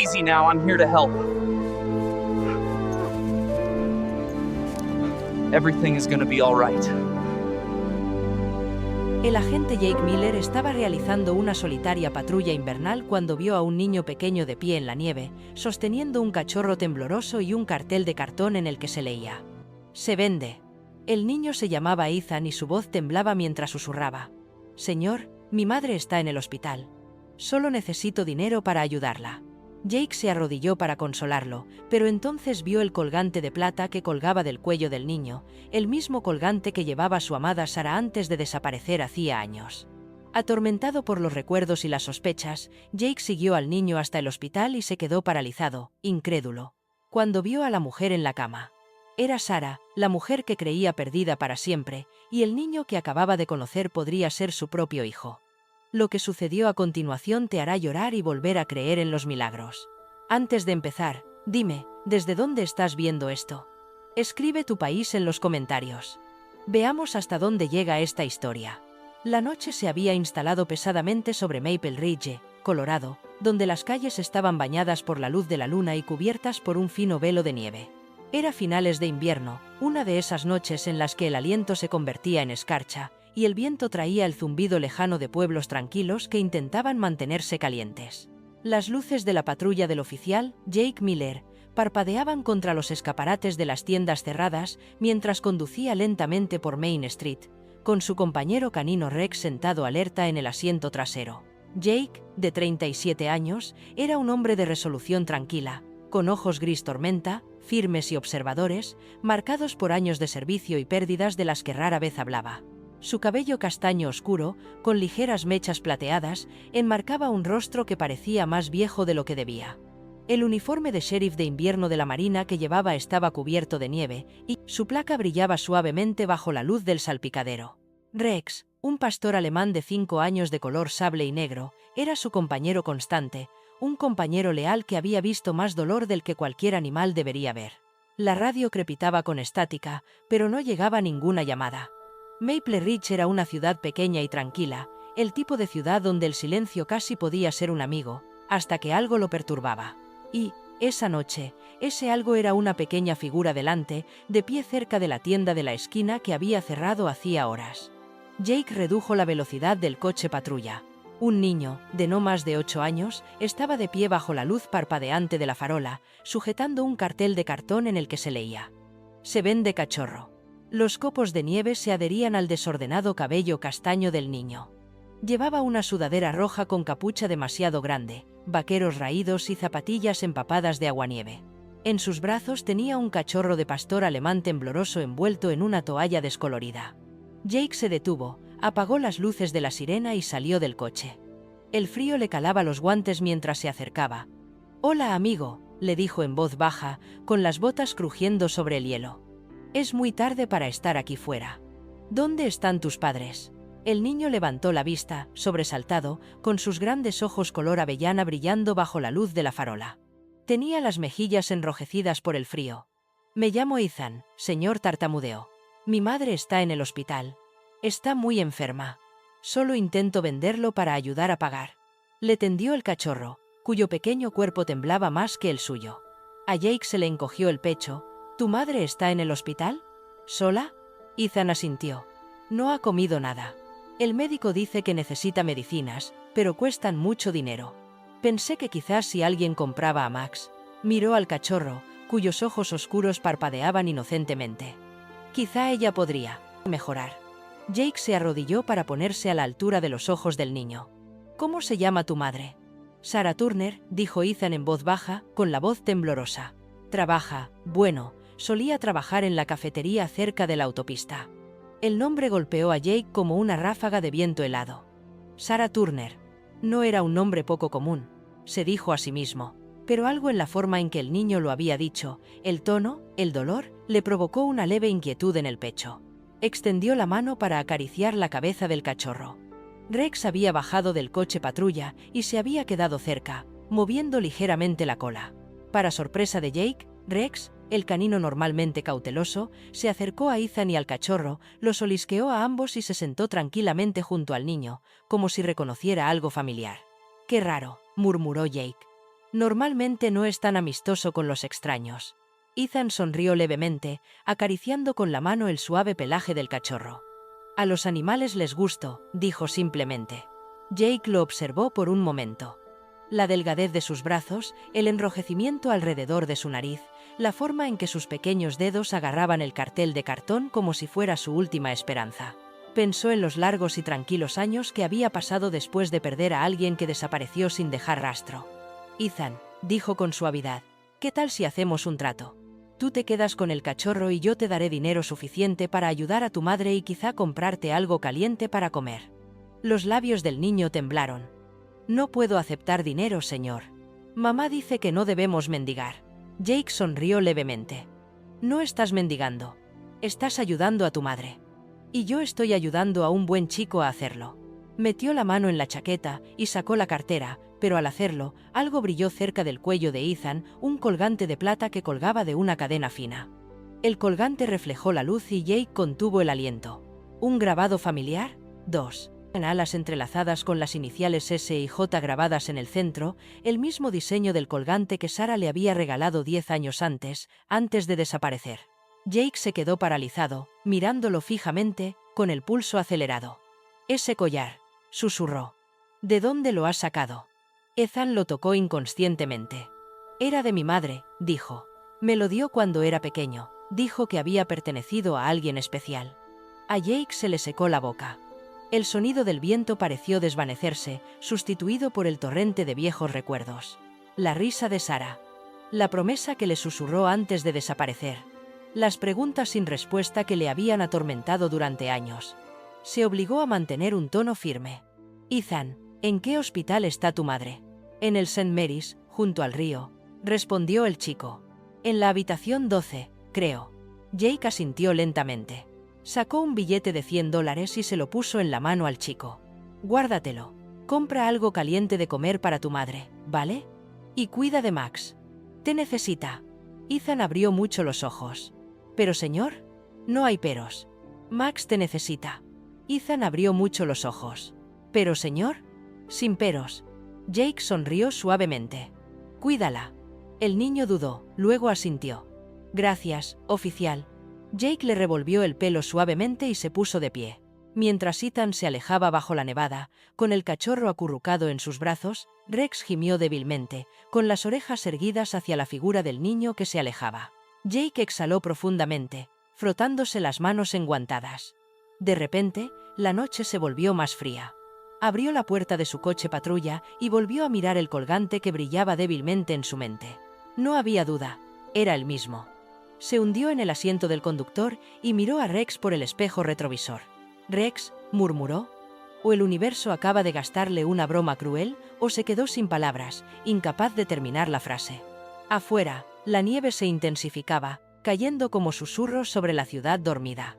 Easy now, I'm here to help. Everything is gonna be all right. El agente Jake Miller estaba realizando una solitaria patrulla invernal cuando vio a un niño pequeño de pie en la nieve, sosteniendo un cachorro tembloroso y un cartel de cartón en el que se leía: "Se vende". El niño se llamaba Ethan y su voz temblaba mientras susurraba: "Señor, mi madre está en el hospital. Solo necesito dinero para ayudarla". Jake se arrodilló para consolarlo, pero entonces vio el colgante de plata que colgaba del cuello del niño, el mismo colgante que llevaba su amada Sarah antes de desaparecer hacía años. Atormentado por los recuerdos y las sospechas, Jake siguió al niño hasta el hospital y se quedó paralizado, incrédulo, cuando vio a la mujer en la cama. Era Sarah, la mujer que creía perdida para siempre, y el niño que acababa de conocer podría ser su propio hijo. Lo que sucedió a continuación te hará llorar y volver a creer en los milagros. Antes de empezar, dime, ¿desde dónde estás viendo esto? Escribe tu país en los comentarios. Veamos hasta dónde llega esta historia. La noche se había instalado pesadamente sobre Maple Ridge, Colorado, donde las calles estaban bañadas por la luz de la luna y cubiertas por un fino velo de nieve. Era finales de invierno, una de esas noches en las que el aliento se convertía en escarcha, y el viento traía el zumbido lejano de pueblos tranquilos que intentaban mantenerse calientes. Las luces de la patrulla del oficial, Jake Miller, parpadeaban contra los escaparates de las tiendas cerradas mientras conducía lentamente por Main Street, con su compañero canino Rex sentado alerta en el asiento trasero. Jake, de 37 años, era un hombre de resolución tranquila, con ojos gris tormenta, firmes y observadores, marcados por años de servicio y pérdidas de las que rara vez hablaba. Su cabello castaño oscuro, con ligeras mechas plateadas, enmarcaba un rostro que parecía más viejo de lo que debía. El uniforme de sheriff de invierno de la Marina que llevaba estaba cubierto de nieve, y su placa brillaba suavemente bajo la luz del salpicadero. Rex, un pastor alemán de 5 años de color sable y negro, era su compañero constante, un compañero leal que había visto más dolor del que cualquier animal debería ver. La radio crepitaba con estática, pero no llegaba ninguna llamada. Maple Ridge era una ciudad pequeña y tranquila, el tipo de ciudad donde el silencio casi podía ser un amigo, hasta que algo lo perturbaba. Y, esa noche, ese algo era una pequeña figura delante, de pie cerca de la tienda de la esquina que había cerrado hacía horas. Jake redujo la velocidad del coche patrulla. Un niño, de no más de 8 años, estaba de pie bajo la luz parpadeante de la farola, sujetando un cartel de cartón en el que se leía: "Se vende cachorro". Los copos de nieve se adherían al desordenado cabello castaño del niño. Llevaba una sudadera roja con capucha demasiado grande, vaqueros raídos y zapatillas empapadas de aguanieve. En sus brazos tenía un cachorro de pastor alemán tembloroso envuelto en una toalla descolorida. Jake se detuvo, apagó las luces de la sirena y salió del coche. El frío le calaba los guantes mientras se acercaba. «Hola, amigo», le dijo en voz baja, con las botas crujiendo sobre el hielo. «Es muy tarde para estar aquí fuera. ¿Dónde están tus padres?». El niño levantó la vista, sobresaltado, con sus grandes ojos color avellana brillando bajo la luz de la farola. Tenía las mejillas enrojecidas por el frío. «Me llamo Ethan, señor», tartamudeó. «Mi madre está en el hospital. Está muy enferma. Solo intento venderlo para ayudar a pagar». Le tendió el cachorro, cuyo pequeño cuerpo temblaba más que el suyo. A Jake se le encogió el pecho. «¿Tu madre está en el hospital? ¿Sola?». Ethan asintió. «No ha comido nada. El médico dice que necesita medicinas, pero cuestan mucho dinero. Pensé que quizás si alguien compraba a Max». Miró al cachorro, cuyos ojos oscuros parpadeaban inocentemente. «Quizá ella podría mejorar». Jake se arrodilló para ponerse a la altura de los ojos del niño. «¿Cómo se llama tu madre?». «Sarah Turner», dijo Ethan en voz baja, con la voz temblorosa. «Trabaja, bueno, solía trabajar en la cafetería cerca de la autopista». El nombre golpeó a Jake como una ráfaga de viento helado. Sarah Turner. No era un nombre poco común, se dijo a sí mismo, pero algo en la forma en que el niño lo había dicho, el tono, el dolor, le provocó una leve inquietud en el pecho. Extendió la mano para acariciar la cabeza del cachorro. Rex había bajado del coche patrulla y se había quedado cerca, moviendo ligeramente la cola. Para sorpresa de Jake, Rex, el canino normalmente cauteloso, se acercó a Ethan y al cachorro, los olisqueó a ambos y se sentó tranquilamente junto al niño, como si reconociera algo familiar. «Qué raro», murmuró Jake. Normalmente no es tan amistoso con los extraños. Ethan sonrió levemente, acariciando con la mano el suave pelaje del cachorro. A los animales les gusto, dijo simplemente. Jake lo observó por un momento. La delgadez de sus brazos, el enrojecimiento alrededor de su nariz, la forma en que sus pequeños dedos agarraban el cartel de cartón como si fuera su última esperanza. Pensó en los largos y tranquilos años que había pasado después de perder a alguien que desapareció sin dejar rastro. Ethan, dijo con suavidad, ¿qué tal si hacemos un trato? Tú te quedas con el cachorro y yo te daré dinero suficiente para ayudar a tu madre y quizá comprarte algo caliente para comer. Los labios del niño temblaron. No puedo aceptar dinero, señor. Mamá dice que no debemos mendigar. Jake sonrió levemente. No estás mendigando. Estás ayudando a tu madre. Y yo estoy ayudando a un buen chico a hacerlo. Metió la mano en la chaqueta y sacó la cartera, pero al hacerlo, algo brilló cerca del cuello de Ethan, un colgante de plata que colgaba de una cadena fina. El colgante reflejó la luz y Jake contuvo el aliento. ¿Un grabado familiar? 2. En alas entrelazadas con las iniciales S y J grabadas en el centro, el mismo diseño del colgante que Sara le había regalado 10 años antes de desaparecer. Jake se quedó paralizado, mirándolo fijamente, con el pulso acelerado. Ese collar, susurró. ¿De dónde lo has sacado? Ethan lo tocó inconscientemente. Era de mi madre, dijo. Me lo dio cuando era pequeño, dijo que había pertenecido a alguien especial. A Jake se le secó la boca. El sonido del viento pareció desvanecerse, sustituido por el torrente de viejos recuerdos. La risa de Sara. La promesa que le susurró antes de desaparecer. Las preguntas sin respuesta que le habían atormentado durante años. Se obligó a mantener un tono firme. Ethan, ¿en qué hospital está tu madre? En el St. Mary's, junto al río, respondió el chico. En la habitación 12, creo. Jake asintió lentamente. Sacó un billete de $100 y se lo puso en la mano al chico. Guárdatelo. Compra algo caliente de comer para tu madre, ¿vale? Y cuida de Max. Te necesita. Ethan abrió mucho los ojos. ¿Pero señor? No hay peros. Max te necesita. Ethan abrió mucho los ojos. ¿Pero señor? Sin peros. Jake sonrió suavemente. Cuídala. El niño dudó, luego asintió. Gracias, oficial. Jake le revolvió el pelo suavemente y se puso de pie. Mientras Ethan se alejaba bajo la nevada, con el cachorro acurrucado en sus brazos, Rex gimió débilmente, con las orejas erguidas hacia la figura del niño que se alejaba. Jake exhaló profundamente, frotándose las manos enguantadas. De repente, la noche se volvió más fría. Abrió la puerta de su coche patrulla y volvió a mirar el colgante que brillaba débilmente en su mente. No había duda, era el mismo. Se hundió en el asiento del conductor y miró a Rex por el espejo retrovisor. «Rex», murmuró. ¿O el universo acaba de gastarle una broma cruel, o se quedó sin palabras, incapaz de terminar la frase? Afuera, la nieve se intensificaba, cayendo como susurros sobre la ciudad dormida.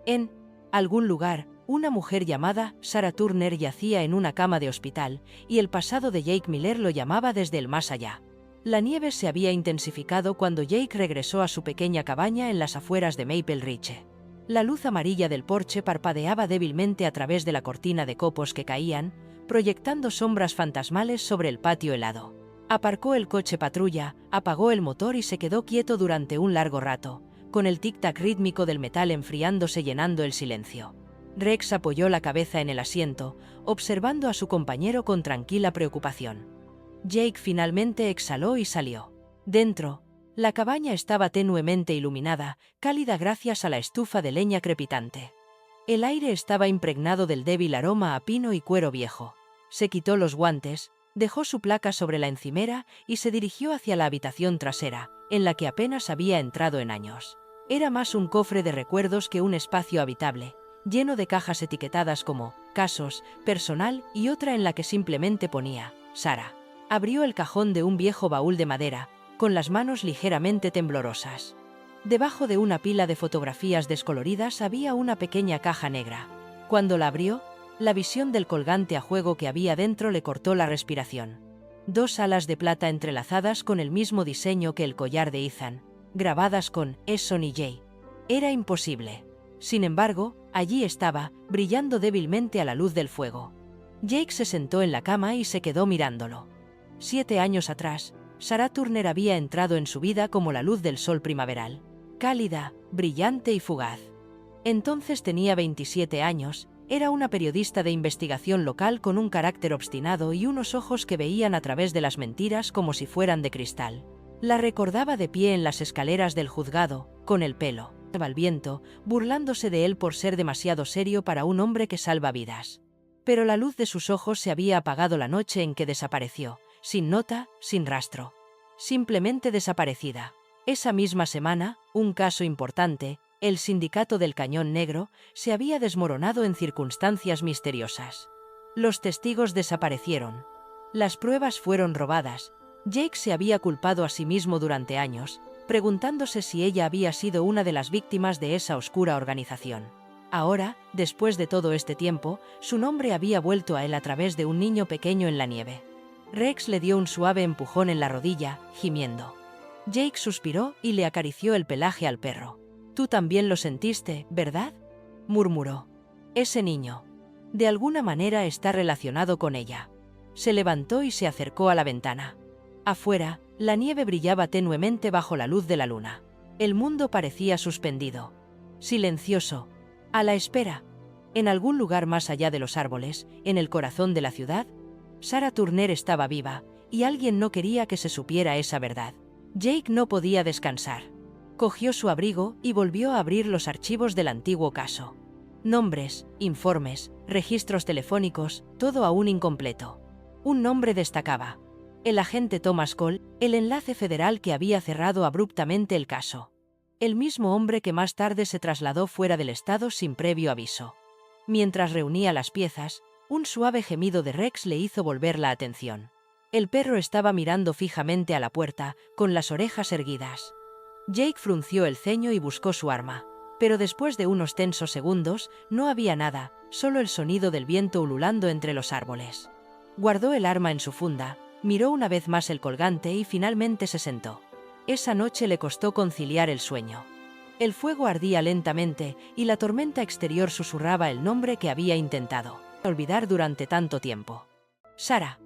En algún lugar, una mujer llamada Sarah Turner yacía en una cama de hospital, y el pasado de Jake Miller lo llamaba desde el más allá. La nieve se había intensificado cuando Jake regresó a su pequeña cabaña en las afueras de Maple Ridge. La luz amarilla del porche parpadeaba débilmente a través de la cortina de copos que caían, proyectando sombras fantasmales sobre el patio helado. Aparcó el coche patrulla, apagó el motor y se quedó quieto durante un largo rato, con el tic-tac rítmico del metal enfriándose llenando el silencio. Rex apoyó la cabeza en el asiento, observando a su compañero con tranquila preocupación. Jake finalmente exhaló y salió. Dentro, la cabaña estaba tenuemente iluminada, cálida gracias a la estufa de leña crepitante. El aire estaba impregnado del débil aroma a pino y cuero viejo. Se quitó los guantes, dejó su placa sobre la encimera y se dirigió hacia la habitación trasera, en la que apenas había entrado en años. Era más un cofre de recuerdos que un espacio habitable, lleno de cajas etiquetadas como «casos», «personal» y otra en la que simplemente ponía «Sara». Abrió el cajón de un viejo baúl de madera, con las manos ligeramente temblorosas. Debajo de una pila de fotografías descoloridas había una pequeña caja negra. Cuando la abrió, la visión del colgante a juego que había dentro le cortó la respiración. 2 alas de plata entrelazadas con el mismo diseño que el collar de Ethan, grabadas con Esson y Jay. Era imposible. Sin embargo, allí estaba, brillando débilmente a la luz del fuego. Jake se sentó en la cama y se quedó mirándolo. 7 años atrás, Sarah Turner había entrado en su vida como la luz del sol primaveral, cálida, brillante y fugaz. Entonces tenía 27 años, era una periodista de investigación local con un carácter obstinado y unos ojos que veían a través de las mentiras como si fueran de cristal. La recordaba de pie en las escaleras del juzgado, con el pelo al viento, burlándose de él por ser demasiado serio para un hombre que salva vidas. Pero la luz de sus ojos se había apagado la noche en que desapareció, sin nota, sin rastro. Simplemente desaparecida. Esa misma semana, un caso importante, el Sindicato del Cañón Negro, se había desmoronado en circunstancias misteriosas. Los testigos desaparecieron. Las pruebas fueron robadas. Jake se había culpado a sí mismo durante años, preguntándose si ella había sido una de las víctimas de esa oscura organización. Ahora, después de todo este tiempo, su nombre había vuelto a él a través de un niño pequeño en la nieve. Rex le dio un suave empujón en la rodilla, gimiendo. Jake suspiró y le acarició el pelaje al perro. «Tú también lo sentiste, ¿verdad?», murmuró. «Ese niño. De alguna manera está relacionado con ella». Se levantó y se acercó a la ventana. Afuera, la nieve brillaba tenuemente bajo la luz de la luna. El mundo parecía suspendido. Silencioso. A la espera. En algún lugar más allá de los árboles, en el corazón de la ciudad, Sarah Turner estaba viva, y alguien no quería que se supiera esa verdad. Jake no podía descansar. Cogió su abrigo y volvió a abrir los archivos del antiguo caso. Nombres, informes, registros telefónicos, todo aún incompleto. Un nombre destacaba. El agente Thomas Cole, el enlace federal que había cerrado abruptamente el caso. El mismo hombre que más tarde se trasladó fuera del estado sin previo aviso. Mientras reunía las piezas, un suave gemido de Rex le hizo volver la atención. El perro estaba mirando fijamente a la puerta, con las orejas erguidas. Jake frunció el ceño y buscó su arma. Pero después de unos tensos segundos, no había nada, solo el sonido del viento ululando entre los árboles. Guardó el arma en su funda, miró una vez más el colgante y finalmente se sentó. Esa noche le costó conciliar el sueño. El fuego ardía lentamente y la tormenta exterior susurraba el nombre que había intentado olvidar durante tanto tiempo. Sarah.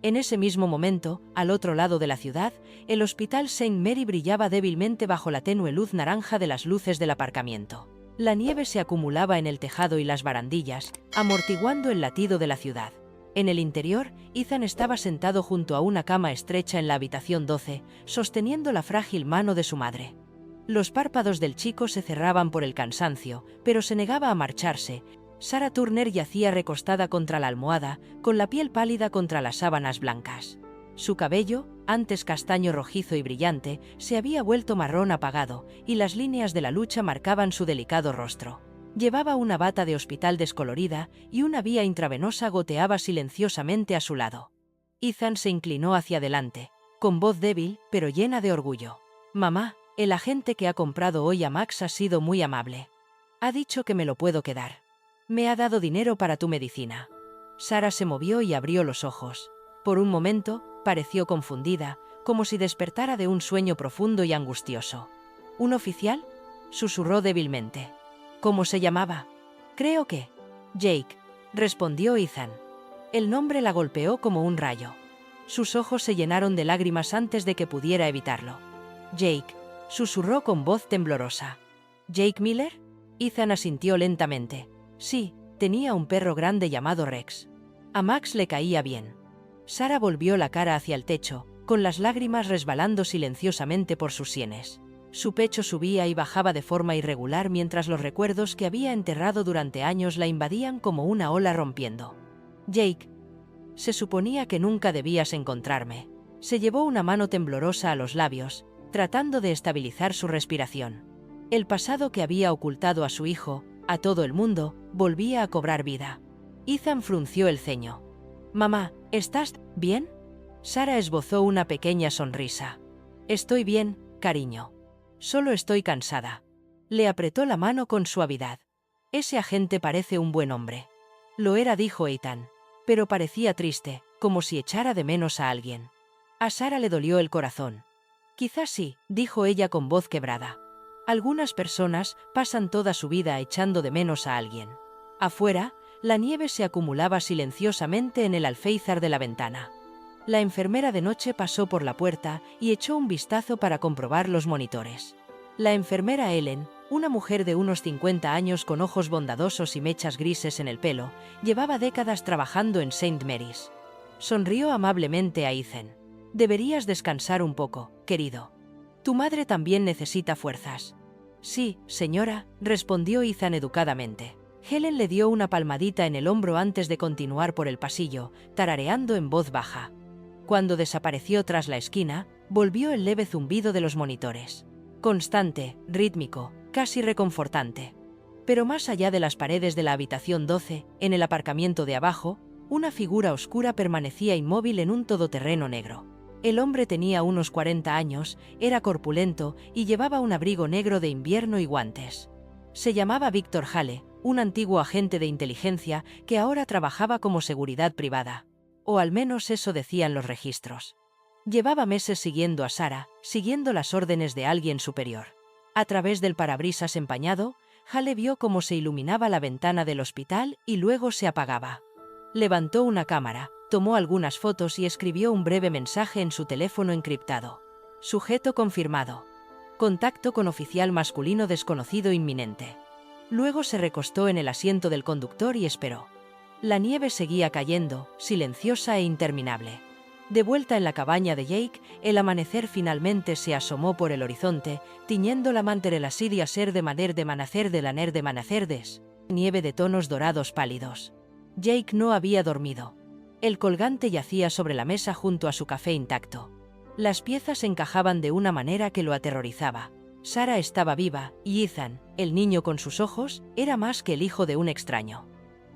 En ese mismo momento, al otro lado de la ciudad, el Hospital St. Mary brillaba débilmente bajo la tenue luz naranja de las luces del aparcamiento. La nieve se acumulaba en el tejado y las barandillas, amortiguando el latido de la ciudad. En el interior, Ethan estaba sentado junto a una cama estrecha en la habitación 12, sosteniendo la frágil mano de su madre. Los párpados del chico se cerraban por el cansancio, pero se negaba a marcharse. Sarah Turner yacía recostada contra la almohada, con la piel pálida contra las sábanas blancas. Su cabello, antes castaño rojizo y brillante, se había vuelto marrón apagado, y las líneas de la lucha marcaban su delicado rostro. Llevaba una bata de hospital descolorida y una vía intravenosa goteaba silenciosamente a su lado. Ethan se inclinó hacia adelante, con voz débil, pero llena de orgullo. «Mamá, el agente que ha comprado hoy a Max ha sido muy amable. Ha dicho que me lo puedo quedar. Me ha dado dinero para tu medicina». Sarah se movió y abrió los ojos. Por un momento, pareció confundida, como si despertara de un sueño profundo y angustioso. «¿Un oficial?», susurró débilmente. «¿Cómo se llamaba?». «Creo que Jake», respondió Ethan. El nombre la golpeó como un rayo. Sus ojos se llenaron de lágrimas antes de que pudiera evitarlo. «Jake», susurró con voz temblorosa. «¿Jake Miller?». Ethan asintió lentamente. Sí, tenía un perro grande llamado Rex. A Max le caía bien. Sarah volvió la cara hacia el techo, con las lágrimas resbalando silenciosamente por sus sienes. Su pecho subía y bajaba de forma irregular mientras los recuerdos que había enterrado durante años la invadían como una ola rompiendo. «Jake, se suponía que nunca debías encontrarme». Se llevó una mano temblorosa a los labios, tratando de estabilizar su respiración. El pasado que había ocultado a su hijo, a todo el mundo, volvía a cobrar vida. Ethan frunció el ceño. «Mamá, ¿estás bien?». Sarah esbozó una pequeña sonrisa. «Estoy bien, cariño. Solo estoy cansada». Le apretó la mano con suavidad. «Ese agente parece un buen hombre». «Lo era», dijo Ethan. Pero parecía triste, como si echara de menos a alguien. A Sarah le dolió el corazón. «Quizás sí», dijo ella con voz quebrada. «Algunas personas pasan toda su vida echando de menos a alguien». Afuera, la nieve se acumulaba silenciosamente en el alféizar de la ventana. La enfermera de noche pasó por la puerta y echó un vistazo para comprobar los monitores. La enfermera Ellen, una mujer de unos 50 años con ojos bondadosos y mechas grises en el pelo, llevaba décadas trabajando en St. Mary's. Sonrió amablemente a Ethan. Deberías descansar un poco, querido. Tu madre también necesita fuerzas. Sí, señora, respondió Ethan educadamente. Helen le dio una palmadita en el hombro antes de continuar por el pasillo, tarareando en voz baja. Cuando desapareció tras la esquina, volvió el leve zumbido de los monitores. Constante, rítmico, casi reconfortante. Pero más allá de las paredes de la habitación 12, en el aparcamiento de abajo, una figura oscura permanecía inmóvil en un todoterreno negro. El hombre tenía unos 40 años, era corpulento y llevaba un abrigo negro de invierno y guantes. Se llamaba Victor Hale, un antiguo agente de inteligencia que ahora trabajaba como seguridad privada. O al menos eso decían los registros. Llevaba meses siguiendo a Sarah, siguiendo las órdenes de alguien superior. A través del parabrisas empañado, Hale vio cómo se iluminaba la ventana del hospital y luego se apagaba. Levantó una cámara, tomó algunas fotos y escribió un breve mensaje en su teléfono encriptado. Sujeto confirmado. Contacto con oficial masculino desconocido inminente. Luego se recostó en el asiento del conductor y esperó. La nieve seguía cayendo, silenciosa e interminable. De vuelta en la cabaña de Jake, el amanecer finalmente se asomó por el horizonte, tiñendo la manter siria ser de maner de manacer de laner de manacerdes. Nieve de tonos dorados pálidos. Jake no había dormido. El colgante yacía sobre la mesa junto a su café intacto. Las piezas encajaban de una manera que lo aterrorizaba. Sarah estaba viva, y Ethan, el niño con sus ojos, era más que el hijo de un extraño.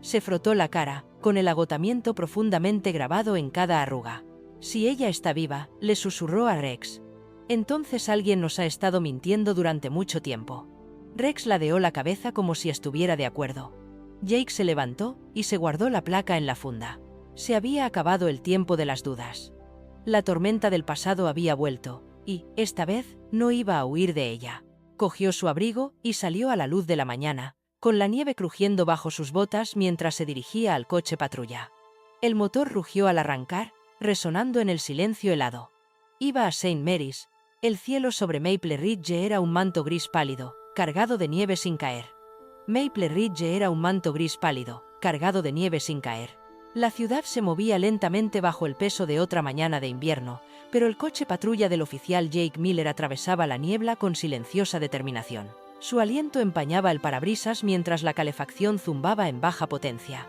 Se frotó la cara, con el agotamiento profundamente grabado en cada arruga. Si ella está viva, le susurró a Rex. Entonces alguien nos ha estado mintiendo durante mucho tiempo. Rex ladeó la cabeza como si estuviera de acuerdo. Jake se levantó y se guardó la placa en la funda. Se había acabado el tiempo de las dudas. La tormenta del pasado había vuelto, y, esta vez, no iba a huir de ella. Cogió su abrigo y salió a la luz de la mañana, con la nieve crujiendo bajo sus botas mientras se dirigía al coche patrulla. El motor rugió al arrancar, resonando en el silencio helado. Iba a St. Mary's. El cielo sobre Maple Ridge era un manto gris pálido, cargado de nieve sin caer. Maple Ridge era un manto gris pálido, cargado de nieve sin caer. La ciudad se movía lentamente bajo el peso de otra mañana de invierno, pero el coche patrulla del oficial Jake Miller atravesaba la niebla con silenciosa determinación. Su aliento empañaba el parabrisas mientras la calefacción zumbaba en baja potencia.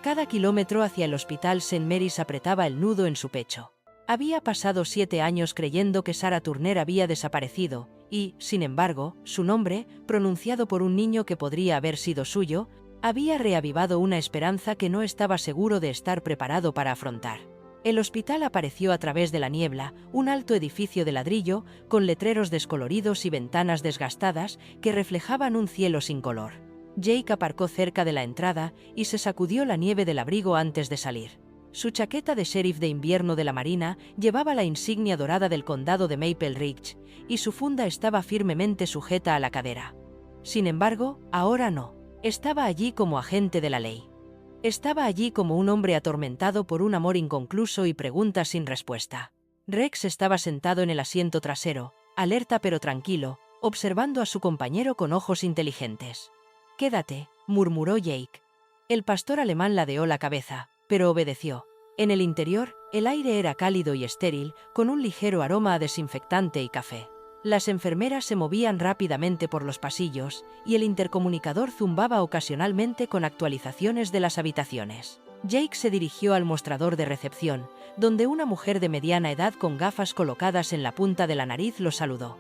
Cada kilómetro hacia el hospital St. Mary's apretaba el nudo en su pecho. Había pasado 7 años creyendo que Sarah Turner había desaparecido, y, sin embargo, su nombre, pronunciado por un niño que podría haber sido suyo, había reavivado una esperanza que no estaba seguro de estar preparado para afrontar. El hospital apareció a través de la niebla, un alto edificio de ladrillo, con letreros descoloridos y ventanas desgastadas que reflejaban un cielo sin color. Jake aparcó cerca de la entrada y se sacudió la nieve del abrigo antes de salir. Su chaqueta de sheriff de invierno de la Marina llevaba la insignia dorada del condado de Maple Ridge, y su funda estaba firmemente sujeta a la cadera. Sin embargo, ahora no. Estaba allí como agente de la ley. Estaba allí como un hombre atormentado por un amor inconcluso y preguntas sin respuesta. Rex estaba sentado en el asiento trasero, alerta pero tranquilo, observando a su compañero con ojos inteligentes. «Quédate», murmuró Jake. El pastor alemán ladeó la cabeza, pero obedeció. En el interior, el aire era cálido y estéril, con un ligero aroma a desinfectante y café. Las enfermeras se movían rápidamente por los pasillos, y el intercomunicador zumbaba ocasionalmente con actualizaciones de las habitaciones. Jake se dirigió al mostrador de recepción, donde una mujer de mediana edad con gafas colocadas en la punta de la nariz lo saludó.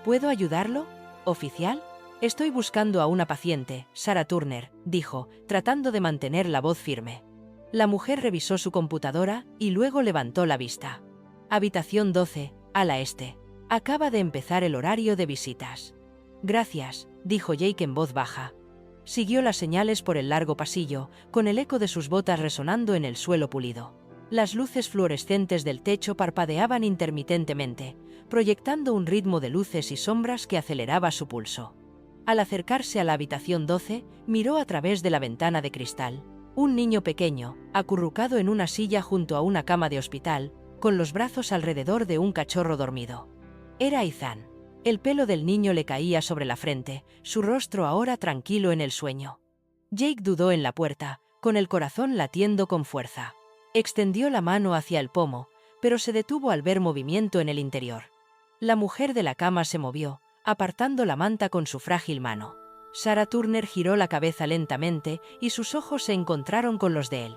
«¿Puedo ayudarlo, oficial?» «Estoy buscando a una paciente, Sarah Turner», dijo, tratando de mantener la voz firme. La mujer revisó su computadora y luego levantó la vista. «Habitación 12, ala este. Acaba de empezar el horario de visitas». «Gracias», dijo Jake en voz baja. Siguió las señales por el largo pasillo, con el eco de sus botas resonando en el suelo pulido. Las luces fluorescentes del techo parpadeaban intermitentemente, proyectando un ritmo de luces y sombras que aceleraba su pulso. Al acercarse a la habitación 12, miró a través de la ventana de cristal. Un niño pequeño, acurrucado en una silla junto a una cama de hospital, con los brazos alrededor de un cachorro dormido. Era Ethan. El pelo del niño le caía sobre la frente, su rostro ahora tranquilo en el sueño. Jake dudó en la puerta, con el corazón latiendo con fuerza. Extendió la mano hacia el pomo, pero se detuvo al ver movimiento en el interior. La mujer de la cama se movió, apartando la manta con su frágil mano. Sarah Turner giró la cabeza lentamente y sus ojos se encontraron con los de él.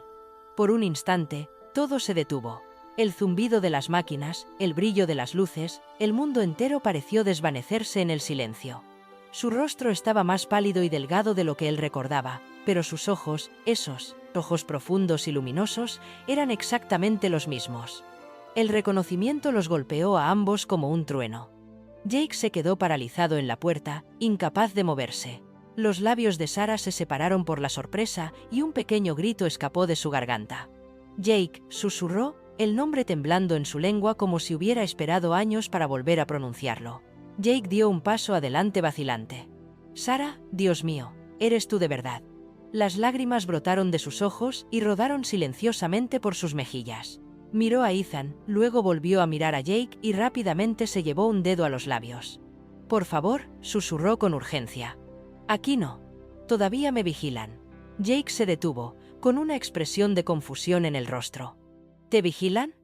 Por un instante, todo se detuvo. El zumbido de las máquinas, el brillo de las luces, el mundo entero pareció desvanecerse en el silencio. Su rostro estaba más pálido y delgado de lo que él recordaba, pero sus ojos, esos ojos profundos y luminosos, eran exactamente los mismos. El reconocimiento los golpeó a ambos como un trueno. Jake se quedó paralizado en la puerta, incapaz de moverse. Los labios de Sarah se separaron por la sorpresa y un pequeño grito escapó de su garganta. Jake, susurró, el nombre temblando en su lengua como si hubiera esperado años para volver a pronunciarlo. Jake dio un paso adelante vacilante. Sarah, Dios mío, eres tú de verdad. Las lágrimas brotaron de sus ojos y rodaron silenciosamente por sus mejillas. Miró a Ethan, luego volvió a mirar a Jake y rápidamente se llevó un dedo a los labios. Por favor, susurró con urgencia. Aquí no. Todavía me vigilan. Jake se detuvo, con una expresión de confusión en el rostro. ¿Te vigilan?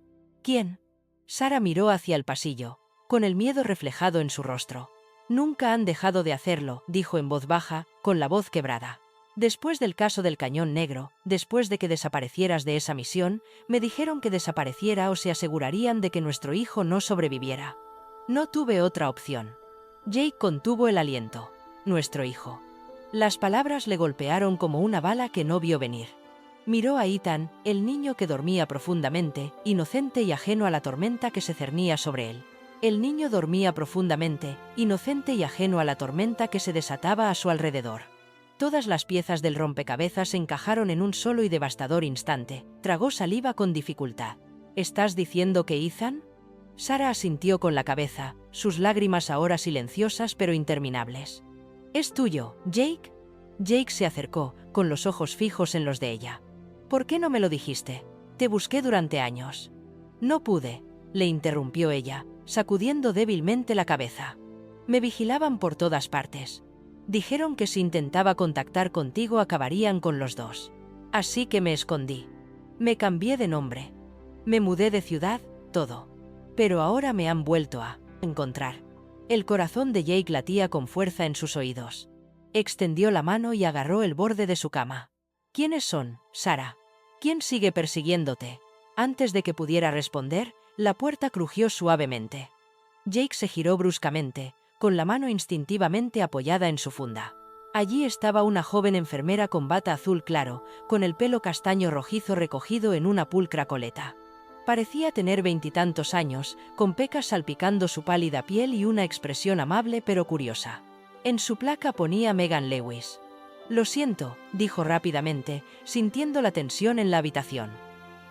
¿Quién? Sarah miró hacia el pasillo, con el miedo reflejado en su rostro. Nunca han dejado de hacerlo, dijo en voz baja, con la voz quebrada. Después del caso del Cañón Negro, después de que desaparecieras de esa misión, me dijeron que desapareciera o se asegurarían de que nuestro hijo no sobreviviera. No tuve otra opción. Jake contuvo el aliento. Nuestro hijo. Las palabras le golpearon como una bala que no vio venir. Miró a Ethan, el niño que dormía profundamente, inocente y ajeno a la tormenta que se cernía sobre él. El niño dormía profundamente, inocente y ajeno a la tormenta que se desataba a su alrededor. Todas las piezas del rompecabezas encajaron en un solo y devastador instante. Tragó saliva con dificultad. ¿Estás diciendo que Ethan? Sarah asintió con la cabeza, sus lágrimas ahora silenciosas pero interminables. ¿Es tuyo, Jake? Jake se acercó, con los ojos fijos en los de ella. ¿Por qué no me lo dijiste? Te busqué durante años. No pude, le interrumpió ella, sacudiendo débilmente la cabeza. Me vigilaban por todas partes. Dijeron que si intentaba contactar contigo acabarían con los dos. Así que me escondí. Me cambié de nombre. Me mudé de ciudad, todo. Pero ahora me han vuelto a encontrar. El corazón de Jake latía con fuerza en sus oídos. Extendió la mano y agarró el borde de su cama. ¿Quiénes son, Sarah? ¿Quién sigue persiguiéndote? Antes de que pudiera responder, la puerta crujió suavemente. Jake se giró bruscamente, con la mano instintivamente apoyada en su funda. Allí estaba una joven enfermera con bata azul claro, con el pelo castaño rojizo recogido en una pulcra coleta. Parecía tener 20 y tantos años, con pecas salpicando su pálida piel y una expresión amable pero curiosa. En su placa ponía Megan Lewis. Lo siento, dijo rápidamente, sintiendo la tensión en la habitación.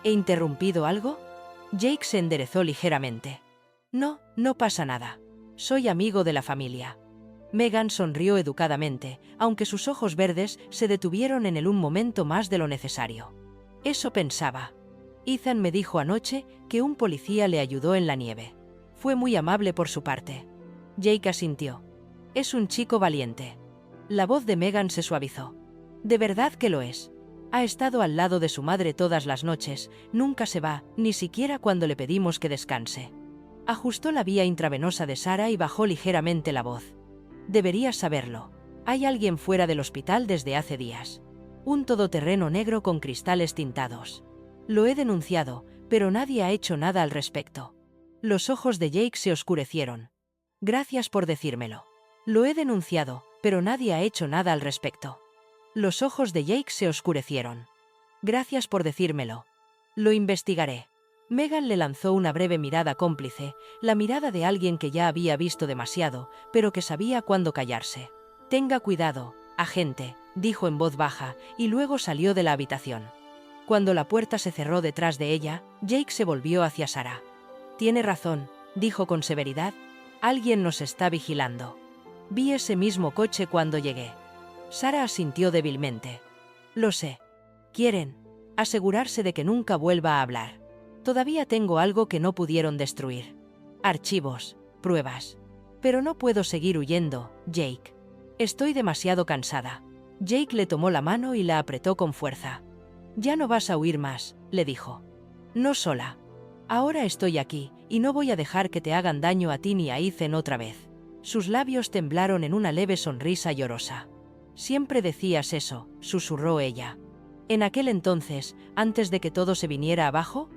¿He interrumpido algo? Jake se enderezó ligeramente. No, no pasa nada. Soy amigo de la familia. Megan sonrió educadamente, aunque sus ojos verdes se detuvieron en él un momento más de lo necesario. Eso pensaba. Ethan me dijo anoche que un policía le ayudó en la nieve. Fue muy amable por su parte. Jake asintió. Es un chico valiente. La voz de Megan se suavizó. De verdad que lo es. Ha estado al lado de su madre todas las noches, nunca se va, ni siquiera cuando le pedimos que descanse. Ajustó la vía intravenosa de Sarah y bajó ligeramente la voz. Deberías saberlo. Hay alguien fuera del hospital desde hace días. Un todoterreno negro con cristales tintados. Lo he denunciado, pero nadie ha hecho nada al respecto. Los ojos de Jake se oscurecieron. Gracias por decírmelo. Lo he denunciado, pero nadie ha hecho nada al respecto. Los ojos de Jake se oscurecieron. Gracias por decírmelo. Lo investigaré. Megan le lanzó una breve mirada cómplice, la mirada de alguien que ya había visto demasiado, pero que sabía cuándo callarse. Tenga cuidado, agente, dijo en voz baja, y luego salió de la habitación. Cuando la puerta se cerró detrás de ella, Jake se volvió hacia Sarah. Tiene razón, dijo con severidad. Alguien nos está vigilando. Vi ese mismo coche cuando llegué. Sarah asintió débilmente. Lo sé. Quieren asegurarse de que nunca vuelva a hablar. Todavía tengo algo que no pudieron destruir. Archivos, pruebas. Pero no puedo seguir huyendo, Jake. Estoy demasiado cansada. Jake le tomó la mano y la apretó con fuerza. Ya no vas a huir más, le dijo. No sola. Ahora estoy aquí, y no voy a dejar que te hagan daño a ti ni a Ethan otra vez. Sus labios temblaron en una leve sonrisa llorosa. Siempre decías eso, susurró ella. En aquel entonces, antes de que todo se viniera abajo,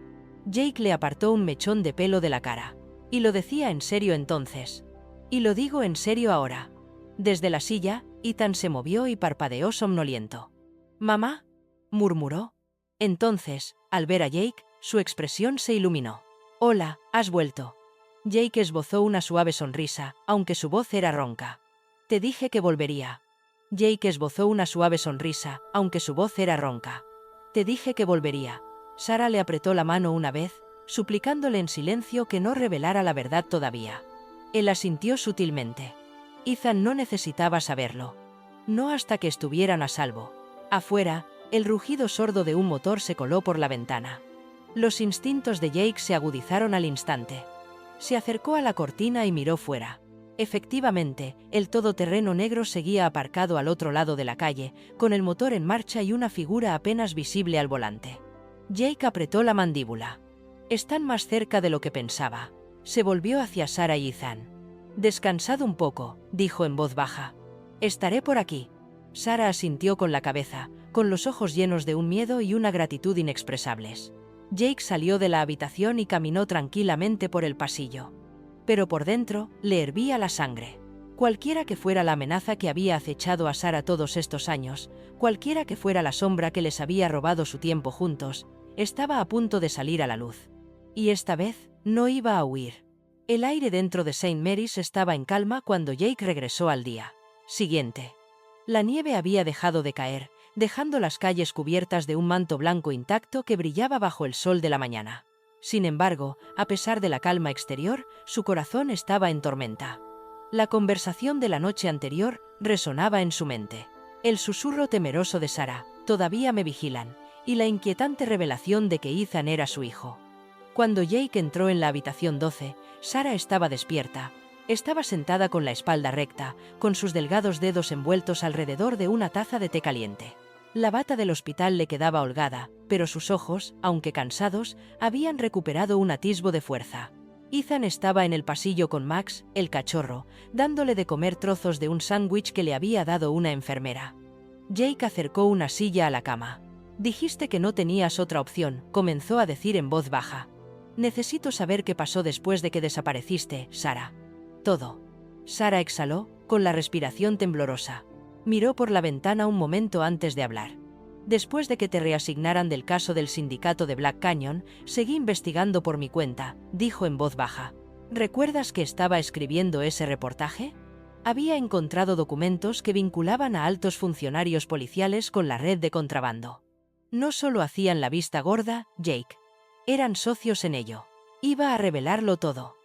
Jake le apartó un mechón de pelo de la cara. Y lo decía en serio entonces. Y lo digo en serio ahora. Desde la silla, Ethan se movió y parpadeó somnoliento. «¿Mamá?», murmuró. Entonces, al ver a Jake, su expresión se iluminó. «Hola, has vuelto». Jake esbozó una suave sonrisa, aunque su voz era ronca. «Te dije que volvería». Jake esbozó una suave sonrisa, aunque su voz era ronca. «Te dije que volvería». Sarah le apretó la mano una vez, suplicándole en silencio que no revelara la verdad todavía. Él asintió sutilmente. Ethan no necesitaba saberlo. No hasta que estuvieran a salvo. Afuera, el rugido sordo de un motor se coló por la ventana. Los instintos de Jake se agudizaron al instante. Se acercó a la cortina y miró fuera. Efectivamente, el todoterreno negro seguía aparcado al otro lado de la calle, con el motor en marcha y una figura apenas visible al volante. Jake apretó la mandíbula. «Están más cerca de lo que pensaba». Se volvió hacia Sarah y Ethan. «Descansad un poco», dijo en voz baja. «Estaré por aquí». Sarah asintió con la cabeza, con los ojos llenos de un miedo y una gratitud inexpresables. Jake salió de la habitación y caminó tranquilamente por el pasillo. Pero por dentro, le hervía la sangre. Cualquiera que fuera la amenaza que había acechado a Sarah todos estos años, cualquiera que fuera la sombra que les había robado su tiempo juntos, estaba a punto de salir a la luz. Y esta vez, no iba a huir. El aire dentro de St. Mary's estaba en calma cuando Jake regresó al día siguiente. La nieve había dejado de caer, dejando las calles cubiertas de un manto blanco intacto que brillaba bajo el sol de la mañana. Sin embargo, a pesar de la calma exterior, su corazón estaba en tormenta. La conversación de la noche anterior resonaba en su mente. El susurro temeroso de Sarah, «todavía me vigilan», y la inquietante revelación de que Ethan era su hijo. Cuando Jake entró en la habitación 12, Sarah estaba despierta. Estaba sentada con la espalda recta, con sus delgados dedos envueltos alrededor de una taza de té caliente. La bata del hospital le quedaba holgada, pero sus ojos, aunque cansados, habían recuperado un atisbo de fuerza. Ethan estaba en el pasillo con Max, el cachorro, dándole de comer trozos de un sándwich que le había dado una enfermera. Jake acercó una silla a la cama. «Dijiste que no tenías otra opción», comenzó a decir en voz baja. «Necesito saber qué pasó después de que desapareciste, Sarah». «Todo». Sarah exhaló, con la respiración temblorosa. Miró por la ventana un momento antes de hablar. «Después de que te reasignaran del caso del sindicato de Black Canyon, seguí investigando por mi cuenta», dijo en voz baja. «¿Recuerdas que estaba escribiendo ese reportaje? Había encontrado documentos que vinculaban a altos funcionarios policiales con la red de contrabando. No solo hacían la vista gorda, Jake. Eran socios en ello. Iba a revelarlo todo».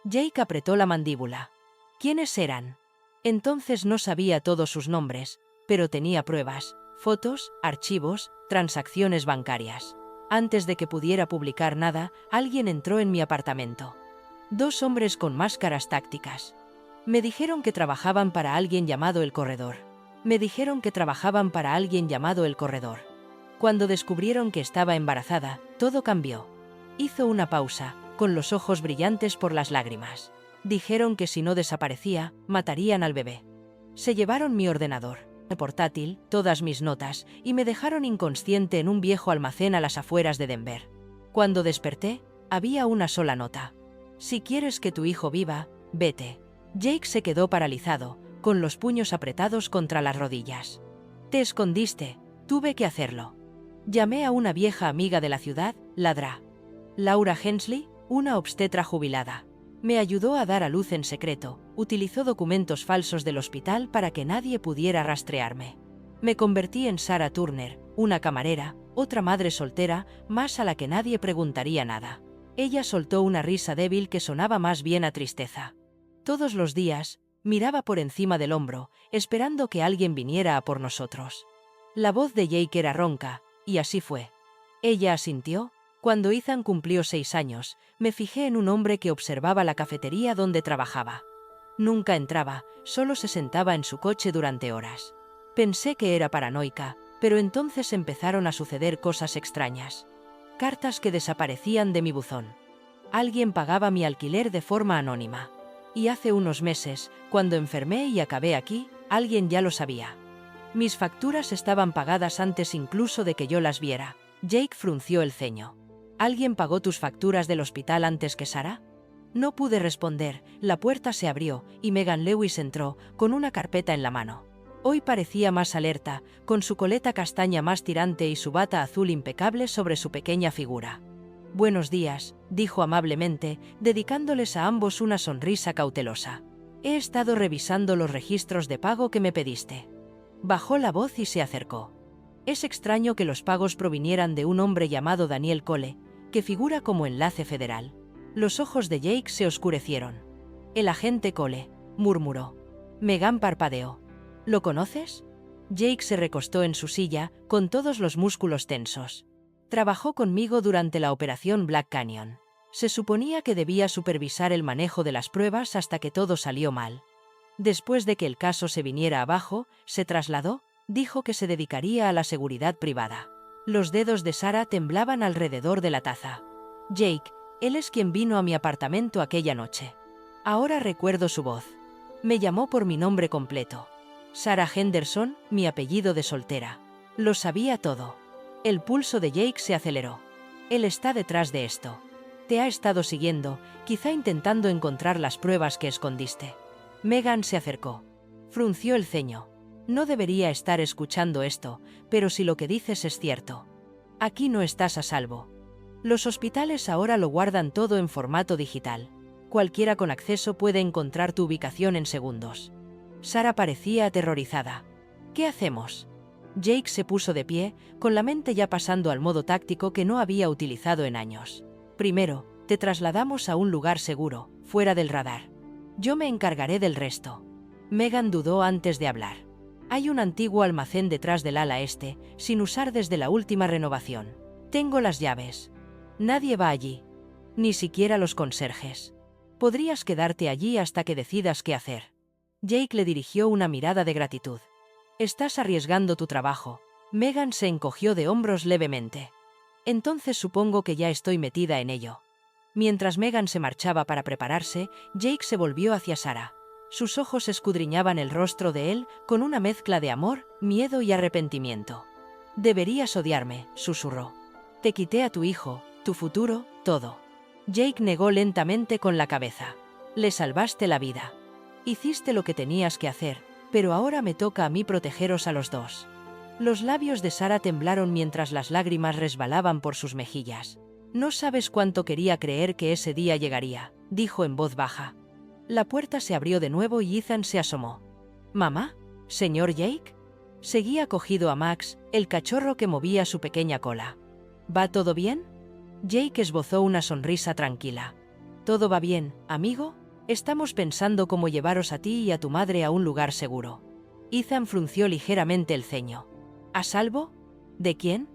Jake apretó la mandíbula. ¿Quiénes eran? Entonces no sabía todos sus nombres, pero tenía pruebas, fotos, archivos, transacciones bancarias. Antes de que pudiera publicar nada, alguien entró en mi apartamento. 2 hombres con máscaras tácticas. Me dijeron que trabajaban para alguien llamado El Corredor. Cuando descubrieron que estaba embarazada, todo cambió. Hizo una pausa, con los ojos brillantes por las lágrimas. Dijeron que si no desaparecía, matarían al bebé. Se llevaron mi ordenador, el portátil, todas mis notas, y me dejaron inconsciente en un viejo almacén a las afueras de Denver. Cuando desperté, había una sola nota. «Si quieres que tu hijo viva, vete». Jake se quedó paralizado, con los puños apretados contra las rodillas. «Te escondiste, tuve que hacerlo». Llamé a una vieja amiga de la ciudad, Ladra. Laura Hensley, una obstetra jubilada. Me ayudó a dar a luz en secreto, utilizó documentos falsos del hospital para que nadie pudiera rastrearme. Me convertí en Sarah Turner, una camarera, otra madre soltera, más a la que nadie preguntaría nada. Ella soltó una risa débil que sonaba más bien a tristeza. Todos los días, miraba por encima del hombro, esperando que alguien viniera a por nosotros. La voz de Jake era ronca, y así fue. Ella asintió, Cuando Ethan cumplió 6 años, me fijé en un hombre que observaba la cafetería donde trabajaba. Nunca entraba, solo se sentaba en su coche durante horas. Pensé que era paranoica, pero entonces empezaron a suceder cosas extrañas. Cartas que desaparecían de mi buzón. Alguien pagaba mi alquiler de forma anónima. Y hace unos meses, cuando enfermé y acabé aquí, alguien ya lo sabía. Mis facturas estaban pagadas antes incluso de que yo las viera. Jake frunció el ceño. ¿Alguien pagó tus facturas del hospital antes que Sarah? No pude responder, la puerta se abrió y Megan Lewis entró, con una carpeta en la mano. Hoy parecía más alerta, con su coleta castaña más tirante y su bata azul impecable sobre su pequeña figura. «Buenos días», dijo amablemente, dedicándoles a ambos una sonrisa cautelosa. «He estado revisando los registros de pago que me pediste». Bajó la voz y se acercó. Es extraño que los pagos provinieran de un hombre llamado Daniel Cole, que figura como enlace federal. Los ojos de Jake se oscurecieron. «El agente Cole», murmuró. Megan parpadeó. «¿Lo conoces?» Jake se recostó en su silla, con todos los músculos tensos. «Trabajó conmigo durante la operación Black Canyon. Se suponía que debía supervisar el manejo de las pruebas hasta que todo salió mal. Después de que el caso se viniera abajo, se trasladó, dijo que se dedicaría a la seguridad privada». Los dedos de Sarah temblaban alrededor de la taza. «Jake, él es quien vino a mi apartamento aquella noche. Ahora recuerdo su voz. Me llamó por mi nombre completo. Sarah Henderson, mi apellido de soltera. Lo sabía todo». El pulso de Jake se aceleró. «Él está detrás de esto. Te ha estado siguiendo, quizá intentando encontrar las pruebas que escondiste». Megan se acercó. Frunció el ceño. «No debería estar escuchando esto, pero si lo que dices es cierto. Aquí no estás a salvo. Los hospitales ahora lo guardan todo en formato digital. Cualquiera con acceso puede encontrar tu ubicación en segundos». Sarah parecía aterrorizada. «¿Qué hacemos?» Jake se puso de pie, con la mente ya pasando al modo táctico que no había utilizado en años. «Primero, te trasladamos a un lugar seguro, fuera del radar. Yo me encargaré del resto». Megan dudó antes de hablar. «Hay un antiguo almacén detrás del ala este, sin usar desde la última renovación. Tengo las llaves. Nadie va allí. Ni siquiera los conserjes. Podrías quedarte allí hasta que decidas qué hacer». Jake le dirigió una mirada de gratitud. «Estás arriesgando tu trabajo». Megan se encogió de hombros levemente. «Entonces supongo que ya estoy metida en ello». Mientras Megan se marchaba para prepararse, Jake se volvió hacia Sarah. Sus ojos escudriñaban el rostro de él con una mezcla de amor, miedo y arrepentimiento. «Deberías odiarme», susurró. «Te quité a tu hijo, tu futuro, todo». Jake negó lentamente con la cabeza. «Le salvaste la vida. Hiciste lo que tenías que hacer, pero ahora me toca a mí protegeros a los dos». Los labios de Sarah temblaron mientras las lágrimas resbalaban por sus mejillas. «No sabes cuánto quería creer que ese día llegaría», dijo en voz baja. La puerta se abrió de nuevo y Ethan se asomó. «¿Mamá? ¿Señor Jake?» Seguía cogido a Max, el cachorro que movía su pequeña cola. «¿Va todo bien?» Jake esbozó una sonrisa tranquila. «Todo va bien, amigo. Estamos pensando cómo llevaros a ti y a tu madre a un lugar seguro». Ethan frunció ligeramente el ceño. «¿A salvo? ¿De quién?»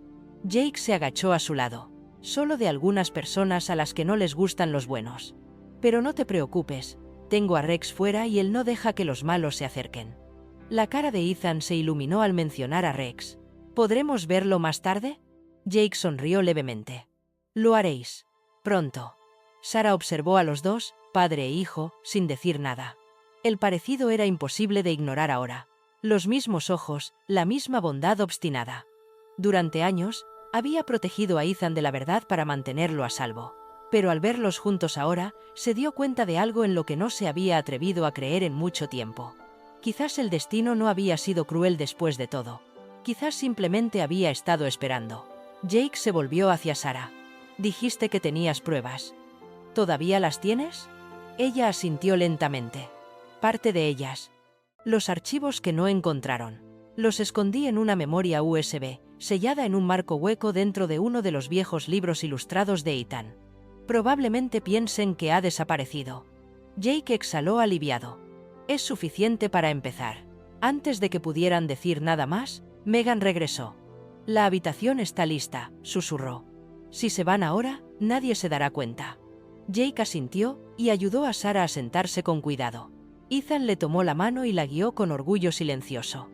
Jake se agachó a su lado. «Solo de algunas personas a las que no les gustan los buenos. Pero no te preocupes, tengo a Rex fuera y él no deja que los malos se acerquen». La cara de Ethan se iluminó al mencionar a Rex. «¿Podremos verlo más tarde?» Jake sonrió levemente. «Lo haréis. Pronto». Sarah observó a los dos, padre e hijo, sin decir nada. El parecido era imposible de ignorar ahora. Los mismos ojos, la misma bondad obstinada. Durante años, había protegido a Ethan de la verdad para mantenerlo a salvo. Pero al verlos juntos ahora, se dio cuenta de algo en lo que no se había atrevido a creer en mucho tiempo. Quizás el destino no había sido cruel después de todo. Quizás simplemente había estado esperando. Jake se volvió hacia Sarah. «Dijiste que tenías pruebas. ¿Todavía las tienes?» Ella asintió lentamente. «Parte de ellas. Los archivos que no encontraron. Los escondí en una memoria USB, sellada en un marco hueco dentro de uno de los viejos libros ilustrados de Ethan. Probablemente piensen que ha desaparecido». Jake exhaló aliviado. «Es suficiente para empezar». Antes de que pudieran decir nada más, Megan regresó. «La habitación está lista», susurró. Si se van ahora, nadie se dará cuenta. Jake asintió y ayudó a Sarah a sentarse con cuidado. Ethan le tomó la mano y la guió con orgullo silencioso.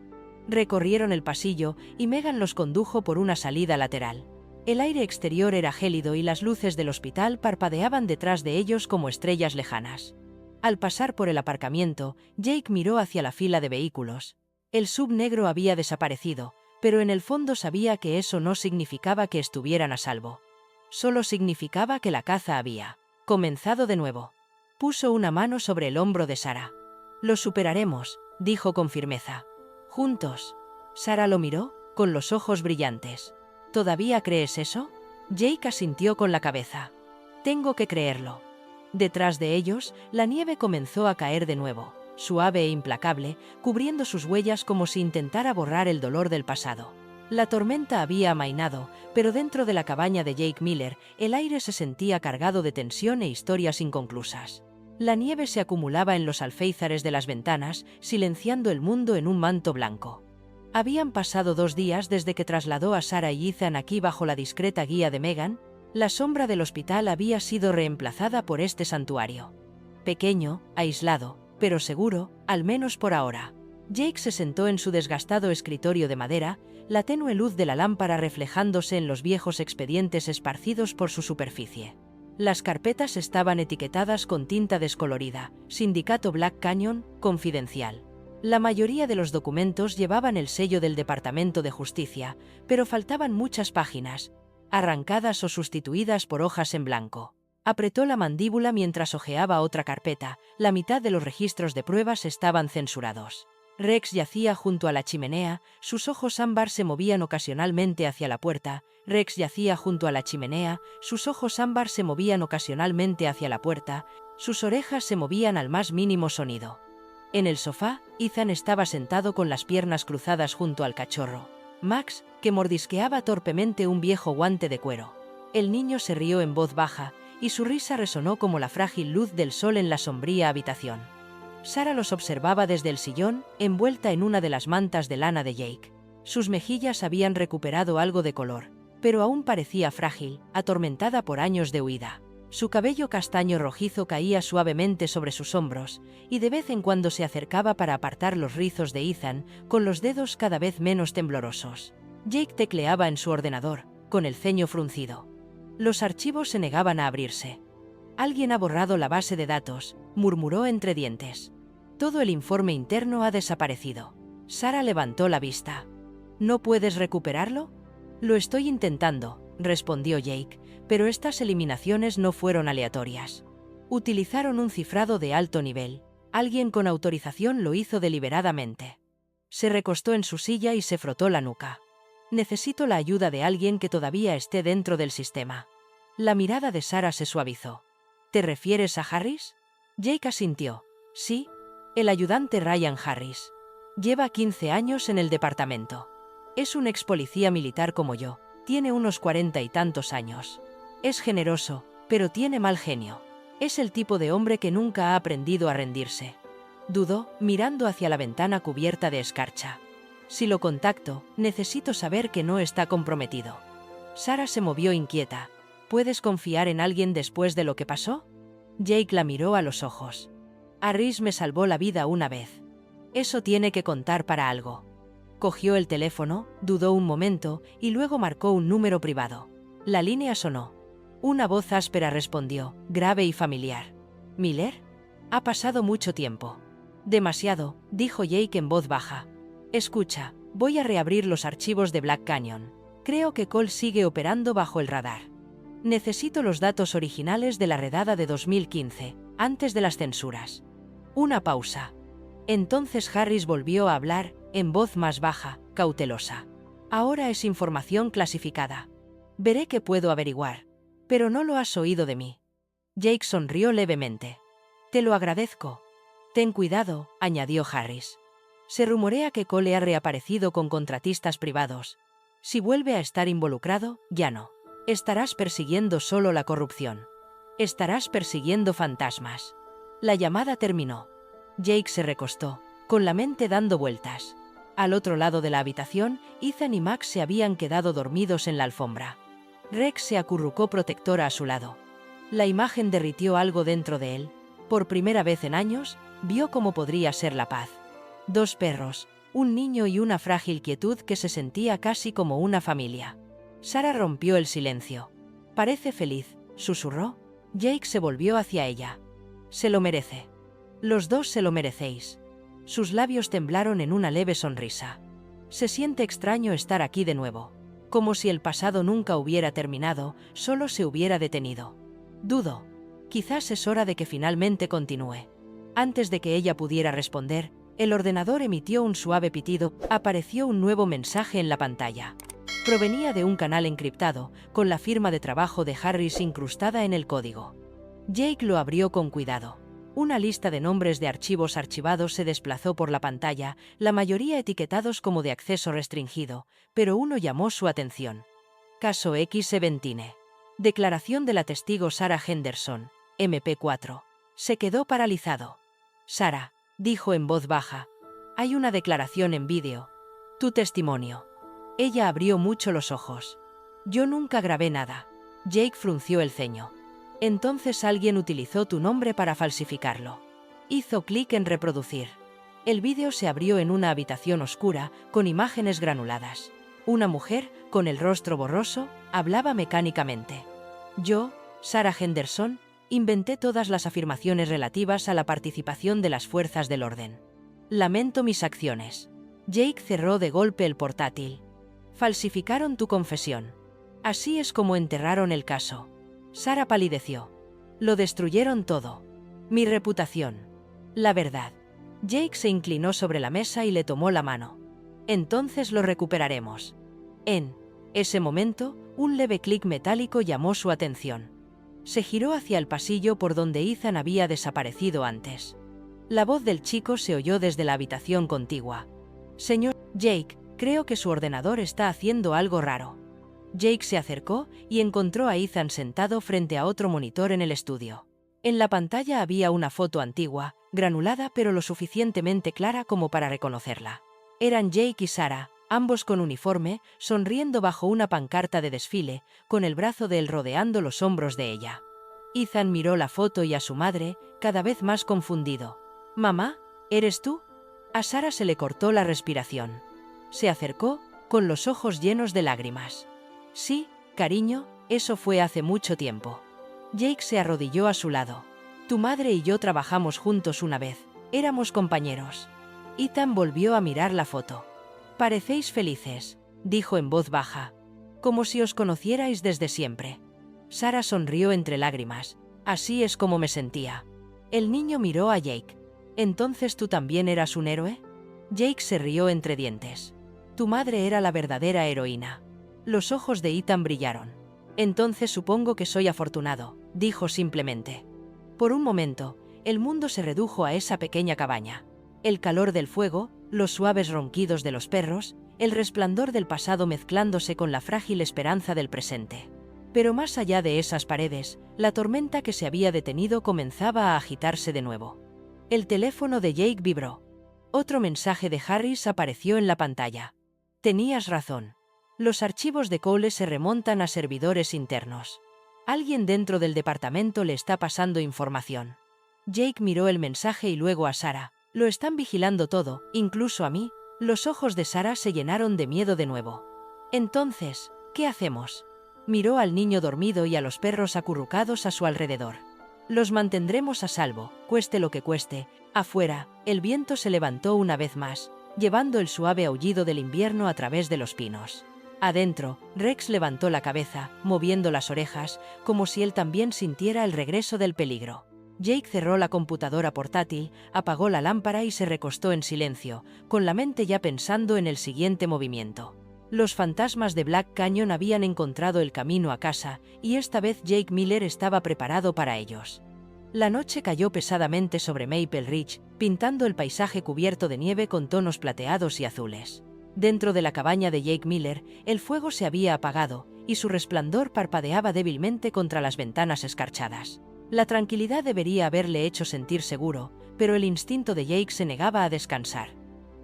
Recorrieron el pasillo y Megan los condujo por una salida lateral. El aire exterior era gélido y las luces del hospital parpadeaban detrás de ellos como estrellas lejanas. Al pasar por el aparcamiento, Jake miró hacia la fila de vehículos. El SUV negro había desaparecido, pero en el fondo sabía que eso no significaba que estuvieran a salvo. Solo significaba que la caza había comenzado de nuevo. Puso una mano sobre el hombro de Sarah. «Lo superaremos», dijo con firmeza. «Juntos». Sarah lo miró, con los ojos brillantes. «¿Todavía crees eso?» Jake asintió con la cabeza. «Tengo que creerlo». Detrás de ellos, la nieve comenzó a caer de nuevo, suave e implacable, cubriendo sus huellas como si intentara borrar el dolor del pasado. La tormenta había amainado, pero dentro de la cabaña de Jake Miller, el aire se sentía cargado de tensión e historias inconclusas. La nieve se acumulaba en los alféizares de las ventanas, silenciando el mundo en un manto blanco. Habían pasado 2 días desde que trasladó a Sarah y Ethan aquí bajo la discreta guía de Megan. La sombra del hospital había sido reemplazada por este santuario. Pequeño, aislado, pero seguro, al menos por ahora. Jake se sentó en su desgastado escritorio de madera, la tenue luz de la lámpara reflejándose en los viejos expedientes esparcidos por su superficie. Las carpetas estaban etiquetadas con tinta descolorida: Sindicato Black Canyon, confidencial. La mayoría de los documentos llevaban el sello del Departamento de Justicia, pero faltaban muchas páginas, arrancadas o sustituidas por hojas en blanco. Apretó la mandíbula mientras hojeaba otra carpeta. La mitad de los registros de pruebas estaban censurados. Rex yacía junto a la chimenea, sus ojos ámbar se movían ocasionalmente hacia la puerta. Rex yacía junto a la chimenea, sus ojos ámbar se movían ocasionalmente hacia la puerta, sus orejas se movían al más mínimo sonido. En el sofá, Ethan estaba sentado con las piernas cruzadas junto al cachorro Max, que mordisqueaba torpemente un viejo guante de cuero. El niño se rió en voz baja, y su risa resonó como la frágil luz del sol en la sombría habitación. Sarah los observaba desde el sillón, envuelta en una de las mantas de lana de Jake. Sus mejillas habían recuperado algo de color, pero aún parecía frágil, atormentada por años de huida. Su cabello castaño rojizo caía suavemente sobre sus hombros, y de vez en cuando se acercaba para apartar los rizos de Ethan, con los dedos cada vez menos temblorosos. Jake tecleaba en su ordenador, con el ceño fruncido. Los archivos se negaban a abrirse. «Alguien ha borrado la base de datos», murmuró entre dientes. «Todo el informe interno ha desaparecido». Sarah levantó la vista. «¿No puedes recuperarlo?» «Lo estoy intentando», respondió Jake, «pero estas eliminaciones no fueron aleatorias. Utilizaron un cifrado de alto nivel. Alguien con autorización lo hizo deliberadamente». Se recostó en su silla y se frotó la nuca. «Necesito la ayuda de alguien que todavía esté dentro del sistema». La mirada de Sarah se suavizó. «¿Te refieres a Harris?» Jake asintió. «Sí, el ayudante Ryan Harris. Lleva 15 años en el departamento. Es un ex policía militar como yo. Tiene unos 40 y tantos años. Es generoso, pero tiene mal genio. Es el tipo de hombre que nunca ha aprendido a rendirse». Dudó, mirando hacia la ventana cubierta de escarcha. «Si lo contacto, necesito saber que no está comprometido». Sarah se movió inquieta. «¿Puedes confiar en alguien después de lo que pasó?» Jake la miró a los ojos. «Harris me salvó la vida una vez. Eso tiene que contar para algo». Cogió el teléfono, dudó un momento y luego marcó un número privado. La línea sonó. Una voz áspera respondió, grave y familiar. «¿Miller? Ha pasado mucho tiempo». «Demasiado», dijo Jake en voz baja. «Escucha, voy a reabrir los archivos de Black Canyon. Creo que Cole sigue operando bajo el radar. Necesito los datos originales de la redada de 2015, antes de las censuras». Una pausa. Entonces Harris volvió a hablar, en voz más baja, cautelosa. «Ahora es información clasificada. Veré qué puedo averiguar. Pero no lo has oído de mí». Jake sonrió levemente. «Te lo agradezco». «Ten cuidado», añadió Harris. «Se rumorea que Cole ha reaparecido con contratistas privados. Si vuelve a estar involucrado, ya no. Estarás persiguiendo solo la corrupción. Estarás persiguiendo fantasmas». La llamada terminó. Jake se recostó, con la mente dando vueltas. Al otro lado de la habitación, Ethan y Max se habían quedado dormidos en la alfombra. Rex se acurrucó protectora a su lado. La imagen derritió algo dentro de él. Por primera vez en años, vio cómo podría ser la paz. 2 perros, un niño y una frágil quietud que se sentía casi como una familia. Sarah rompió el silencio. «Parece feliz», susurró. Jake se volvió hacia ella. «Se lo merece. Los dos se lo merecéis». Sus labios temblaron en una leve sonrisa. «Se siente extraño estar aquí de nuevo. Como si el pasado nunca hubiera terminado, solo se hubiera detenido. Dudo. Quizás es hora de que finalmente continúe». Antes de que ella pudiera responder, el ordenador emitió un suave pitido. Apareció un nuevo mensaje en la pantalla. Provenía de un canal encriptado, con la firma de trabajo de Harris incrustada en el código. Jake lo abrió con cuidado. Una lista de nombres de archivos archivados se desplazó por la pantalla, la mayoría etiquetados como de acceso restringido, pero uno llamó su atención. Caso X-17. Declaración de la testigo Sarah Henderson, MP4. Se quedó paralizado. «Sarah», dijo en voz baja, «hay una declaración en vídeo. Tu testimonio». Ella abrió mucho los ojos. «Yo nunca grabé nada». Jake frunció el ceño. «Entonces alguien utilizó tu nombre para falsificarlo». Hizo clic en reproducir. El vídeo se abrió en una habitación oscura, con imágenes granuladas. Una mujer, con el rostro borroso, hablaba mecánicamente. «Yo, Sarah Henderson, inventé todas las afirmaciones relativas a la participación de las fuerzas del orden. Lamento mis acciones». Jake cerró de golpe el portátil. «Falsificaron tu confesión. Así es como enterraron el caso». Sarah palideció. «Lo destruyeron todo. Mi reputación. La verdad». Jake se inclinó sobre la mesa y le tomó la mano. «Entonces lo recuperaremos». En ese momento, un leve clic metálico llamó su atención. Se giró hacia el pasillo por donde Ethan había desaparecido antes. La voz del chico se oyó desde la habitación contigua. «Señor Jake, creo que su ordenador está haciendo algo raro». Jake se acercó y encontró a Ethan sentado frente a otro monitor en el estudio. En la pantalla había una foto antigua, granulada pero lo suficientemente clara como para reconocerla. Eran Jake y Sarah, ambos con uniforme, sonriendo bajo una pancarta de desfile, con el brazo de él rodeando los hombros de ella. Ethan miró la foto y a su madre, cada vez más confundido. «¿Mamá? ¿Eres tú?» A Sarah se le cortó la respiración. Se acercó, con los ojos llenos de lágrimas. «Sí, cariño, eso fue hace mucho tiempo». Jake se arrodilló a su lado. «Tu madre y yo trabajamos juntos una vez. Éramos compañeros». Ethan volvió a mirar la foto. «Parecéis felices», dijo en voz baja. «Como si os conocierais desde siempre». Sarah sonrió entre lágrimas. «Así es como me sentía». El niño miró a Jake. «¿Entonces tú también eras un héroe?» Jake se rió entre dientes. «Tu madre era la verdadera heroína». Los ojos de Ethan brillaron. «Entonces supongo que soy afortunado», dijo simplemente. Por un momento, el mundo se redujo a esa pequeña cabaña. El calor del fuego, los suaves ronquidos de los perros, el resplandor del pasado mezclándose con la frágil esperanza del presente. Pero más allá de esas paredes, la tormenta que se había detenido comenzaba a agitarse de nuevo. El teléfono de Jake vibró. Otro mensaje de Harris apareció en la pantalla. «Tenías razón. Los archivos de Cole se remontan a servidores internos. Alguien dentro del departamento le está pasando información». Jake miró el mensaje y luego a Sarah. «Lo están vigilando todo, incluso a mí». Los ojos de Sarah se llenaron de miedo de nuevo. «Entonces, ¿qué hacemos?» Miró al niño dormido y a los perros acurrucados a su alrededor. «Los mantendremos a salvo, cueste lo que cueste». Afuera, el viento se levantó una vez más, llevando el suave aullido del invierno a través de los pinos. Adentro, Rex levantó la cabeza, moviendo las orejas, como si él también sintiera el regreso del peligro. Jake cerró la computadora portátil, apagó la lámpara y se recostó en silencio, con la mente ya pensando en el siguiente movimiento. Los fantasmas de Black Canyon habían encontrado el camino a casa, y esta vez Jake Miller estaba preparado para ellos. La noche cayó pesadamente sobre Maple Ridge, pintando el paisaje cubierto de nieve con tonos plateados y azules. Dentro de la cabaña de Jake Miller, el fuego se había apagado, y su resplandor parpadeaba débilmente contra las ventanas escarchadas. La tranquilidad debería haberle hecho sentir seguro, pero el instinto de Jake se negaba a descansar.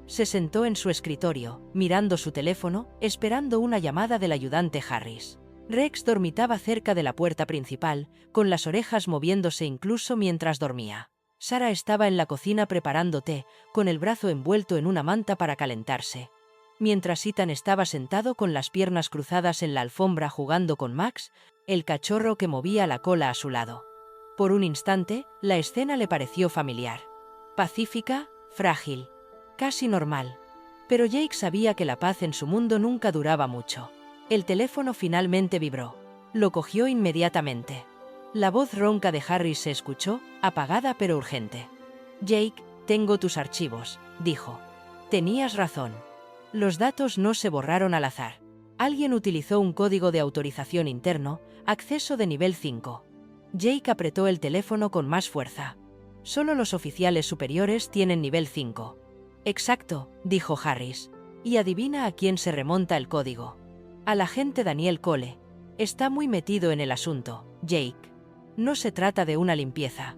Se sentó en su escritorio, mirando su teléfono, esperando una llamada del ayudante Harris. Rex dormitaba cerca de la puerta principal, con las orejas moviéndose incluso mientras dormía. Sarah estaba en la cocina preparando té, con el brazo envuelto en una manta para calentarse. Mientras Ethan estaba sentado con las piernas cruzadas en la alfombra jugando con Max, el cachorro que movía la cola a su lado. Por un instante, la escena le pareció familiar. Pacífica, frágil, casi normal. Pero Jake sabía que la paz en su mundo nunca duraba mucho. El teléfono finalmente vibró. Lo cogió inmediatamente. La voz ronca de Harris se escuchó, apagada pero urgente. «Jake, tengo tus archivos», dijo. «Tenías razón. Los datos no se borraron al azar. Alguien utilizó un código de autorización interno, acceso de nivel 5». Jake apretó el teléfono con más fuerza. «Solo los oficiales superiores tienen nivel 5». «Exacto», dijo Harris. «Y adivina a quién se remonta el código». «Al agente Daniel Cole. Está muy metido en el asunto, Jake. No se trata de una limpieza.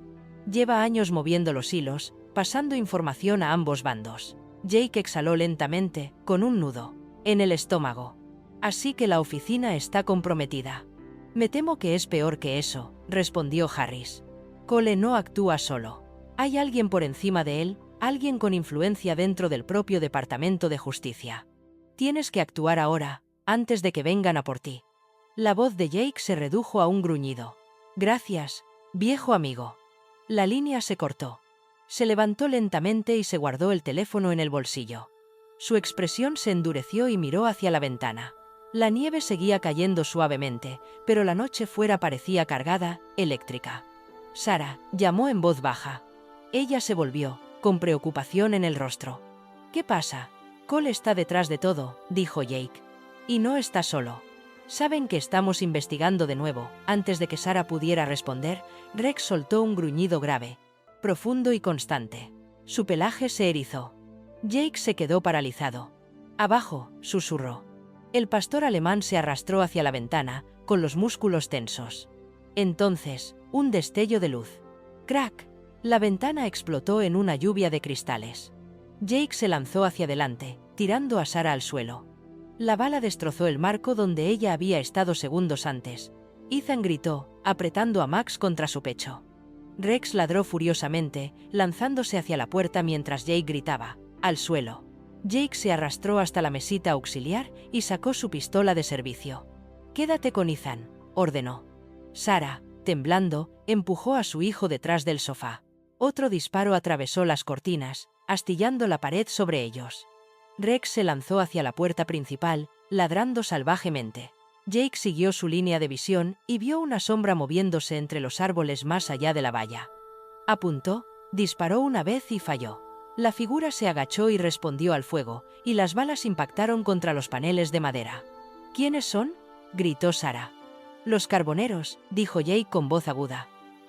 Lleva años moviendo los hilos, pasando información a ambos bandos». Jake exhaló lentamente, con un nudo en el estómago. «Así que la oficina está comprometida». «Me temo que es peor que eso», respondió Harris. «Cole no actúa solo. Hay alguien por encima de él, alguien con influencia dentro del propio Departamento de Justicia. Tienes que actuar ahora, antes de que vengan a por ti». La voz de Jake se redujo a un gruñido. «Gracias, viejo amigo». La línea se cortó. Se levantó lentamente y se guardó el teléfono en el bolsillo. Su expresión se endureció y miró hacia la ventana. La nieve seguía cayendo suavemente, pero la noche fuera parecía cargada, eléctrica. «Sarah», llamó en voz baja. Ella se volvió, con preocupación en el rostro. «¿Qué pasa?» «Cole está detrás de todo», dijo Jake. «Y no está solo. Saben que estamos investigando de nuevo». Antes de que Sarah pudiera responder, Rex soltó un gruñido grave, profundo y constante. Su pelaje se erizó. Jake se quedó paralizado. «Abajo», susurró. El pastor alemán se arrastró hacia la ventana, con los músculos tensos. Entonces, un destello de luz. ¡Crack! La ventana explotó en una lluvia de cristales. Jake se lanzó hacia adelante, tirando a Sarah al suelo. La bala destrozó el marco donde ella había estado segundos antes. Ethan gritó, apretando a Max contra su pecho. Rex ladró furiosamente, lanzándose hacia la puerta mientras Jake gritaba, «¡Al suelo!». Jake se arrastró hasta la mesita auxiliar y sacó su pistola de servicio. «Quédate con Ethan», ordenó. Sarah, temblando, empujó a su hijo detrás del sofá. Otro disparo atravesó las cortinas, astillando la pared sobre ellos. Rex se lanzó hacia la puerta principal, ladrando salvajemente. Jake siguió su línea de visión y vio una sombra moviéndose entre los árboles más allá de la valla. Apuntó, disparó una vez y falló. La figura se agachó y respondió al fuego, y las balas impactaron contra los paneles de madera. «¿Quiénes son?», gritó Sarah. «Los carboneros», dijo Jake con voz aguda.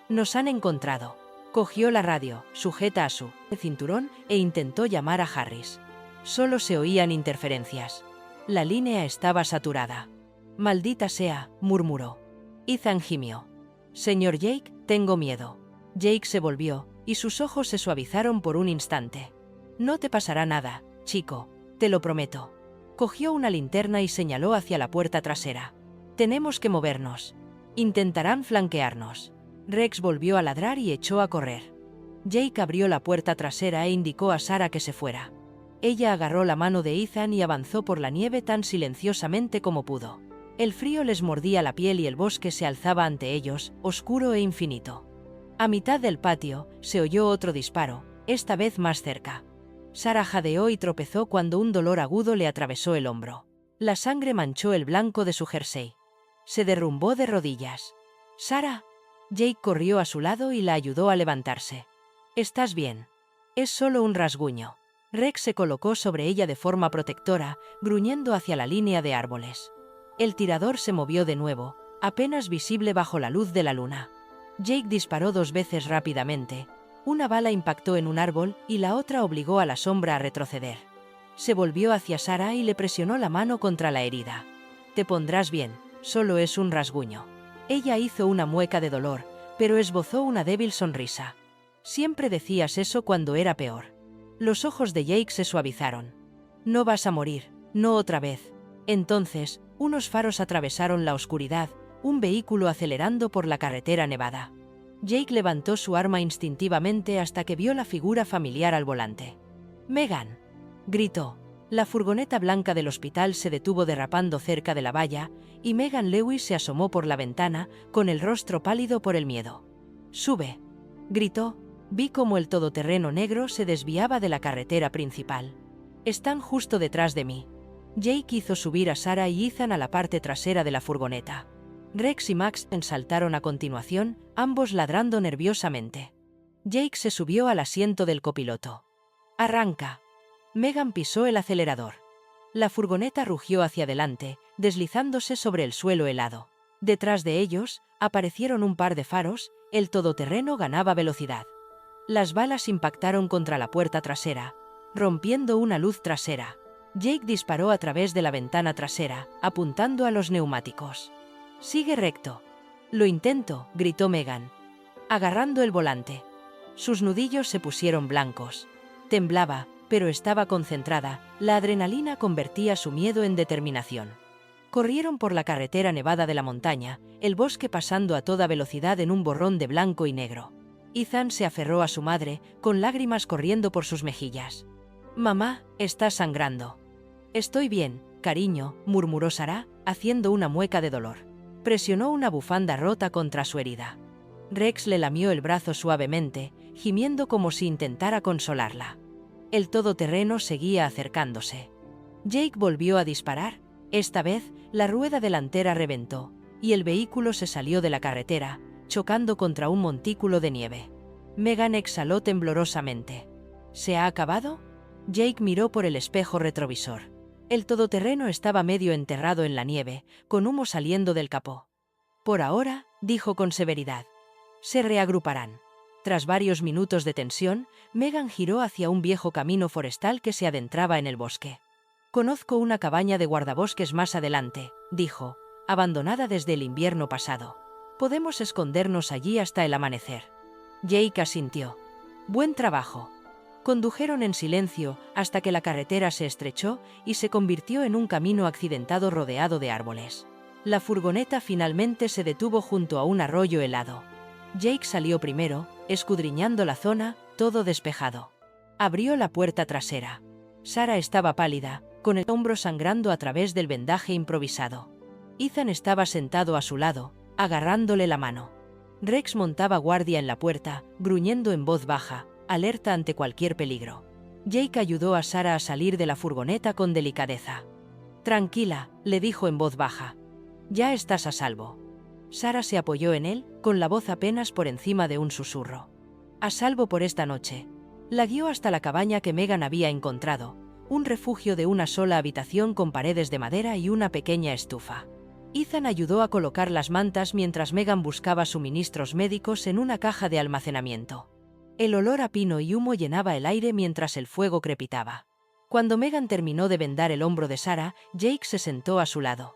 «Nos han encontrado». Cogió la radio, sujeta a su cinturón, e intentó llamar a Harris. Solo se oían interferencias. La línea estaba saturada. «Maldita sea», murmuró. Ethan gimió. «Señor Jake, tengo miedo». Jake se volvió, y sus ojos se suavizaron por un instante. «No te pasará nada, chico, te lo prometo». Cogió una linterna y señaló hacia la puerta trasera. «Tenemos que movernos. Intentarán flanquearnos». Rex volvió a ladrar y echó a correr. Jake abrió la puerta trasera e indicó a Sarah que se fuera. Ella agarró la mano de Ethan y avanzó por la nieve tan silenciosamente como pudo. El frío les mordía la piel y el bosque se alzaba ante ellos, oscuro e infinito. A mitad del patio, se oyó otro disparo, esta vez más cerca. Sarah jadeó y tropezó cuando un dolor agudo le atravesó el hombro. La sangre manchó el blanco de su jersey. Se derrumbó de rodillas. «Sarah». Jake corrió a su lado y la ayudó a levantarse. «¿Estás bien? Es solo un rasguño». Rex se colocó sobre ella de forma protectora, gruñendo hacia la línea de árboles. El tirador se movió de nuevo, apenas visible bajo la luz de la luna. Jake disparó 2 veces rápidamente. Una bala impactó en un árbol y la otra obligó a la sombra a retroceder. Se volvió hacia Sarah y le presionó la mano contra la herida. «Te pondrás bien, solo es un rasguño». Ella hizo una mueca de dolor, pero esbozó una débil sonrisa. «Siempre decías eso cuando era peor». Los ojos de Jake se suavizaron. «No vas a morir, no otra vez». Entonces, Unos faros atravesaron la oscuridad, un vehículo acelerando por la carretera nevada. Jake levantó su arma instintivamente hasta que vio la figura familiar al volante. «Megan», gritó. La furgoneta blanca del hospital se detuvo derrapando cerca de la valla, y Megan Lewis se asomó por la ventana, con el rostro pálido por el miedo. «Sube», gritó. Vi cómo el todoterreno negro se desviaba de la carretera principal. «Están justo detrás de mí». Jake hizo subir a Sarah y Ethan a la parte trasera de la furgoneta. Rex y Max saltaron a continuación, ambos ladrando nerviosamente. Jake se subió al asiento del copiloto. «Arranca». Megan pisó el acelerador. La furgoneta rugió hacia adelante, deslizándose sobre el suelo helado. Detrás de ellos, aparecieron un par de faros, el todoterreno ganaba velocidad. Las balas impactaron contra la puerta trasera, rompiendo una luz trasera. Jake disparó a través de la ventana trasera, apuntando a los neumáticos. «Sigue recto». «Lo intento», gritó Megan, agarrando el volante. Sus nudillos se pusieron blancos. Temblaba, pero estaba concentrada, la adrenalina convertía su miedo en determinación. Corrieron por la carretera nevada de la montaña, el bosque pasando a toda velocidad en un borrón de blanco y negro. Ethan se aferró a su madre, con lágrimas corriendo por sus mejillas. «Mamá, está sangrando». «Estoy bien, cariño», murmuró Sarah, haciendo una mueca de dolor. Presionó una bufanda rota contra su herida. Rex le lamió el brazo suavemente, gimiendo como si intentara consolarla. El todoterreno seguía acercándose. Jake volvió a disparar. Esta vez, la rueda delantera reventó, y el vehículo se salió de la carretera, chocando contra un montículo de nieve. Megan exhaló temblorosamente. «¿Se ha acabado?». Jake miró por el espejo retrovisor. El todoterreno estaba medio enterrado en la nieve, con humo saliendo del capó. «Por ahora», dijo con severidad. «Se reagruparán». Tras varios minutos de tensión, Megan giró hacia un viejo camino forestal que se adentraba en el bosque. «Conozco una cabaña de guardabosques más adelante», dijo, abandonada desde el invierno pasado. «Podemos escondernos allí hasta el amanecer». Jake asintió. «Buen trabajo». Condujeron en silencio hasta que la carretera se estrechó y se convirtió en un camino accidentado rodeado de árboles. La furgoneta finalmente se detuvo junto a un arroyo helado. Jake salió primero, escudriñando la zona, todo despejado. Abrió la puerta trasera. Sarah estaba pálida, con el hombro sangrando a través del vendaje improvisado. Ethan estaba sentado a su lado, agarrándole la mano. Rex montaba guardia en la puerta, gruñendo en voz baja, alerta ante cualquier peligro. Jake ayudó a Sarah a salir de la furgoneta con delicadeza. «Tranquila», le dijo en voz baja. «Ya estás a salvo». Sarah se apoyó en él, con la voz apenas por encima de un susurro. «A salvo por esta noche». La guió hasta la cabaña que Megan había encontrado, un refugio de una sola habitación con paredes de madera y una pequeña estufa. Ethan ayudó a colocar las mantas mientras Megan buscaba suministros médicos en una caja de almacenamiento. El olor a pino y humo llenaba el aire mientras el fuego crepitaba. Cuando Megan terminó de vendar el hombro de Sarah, Jake se sentó a su lado.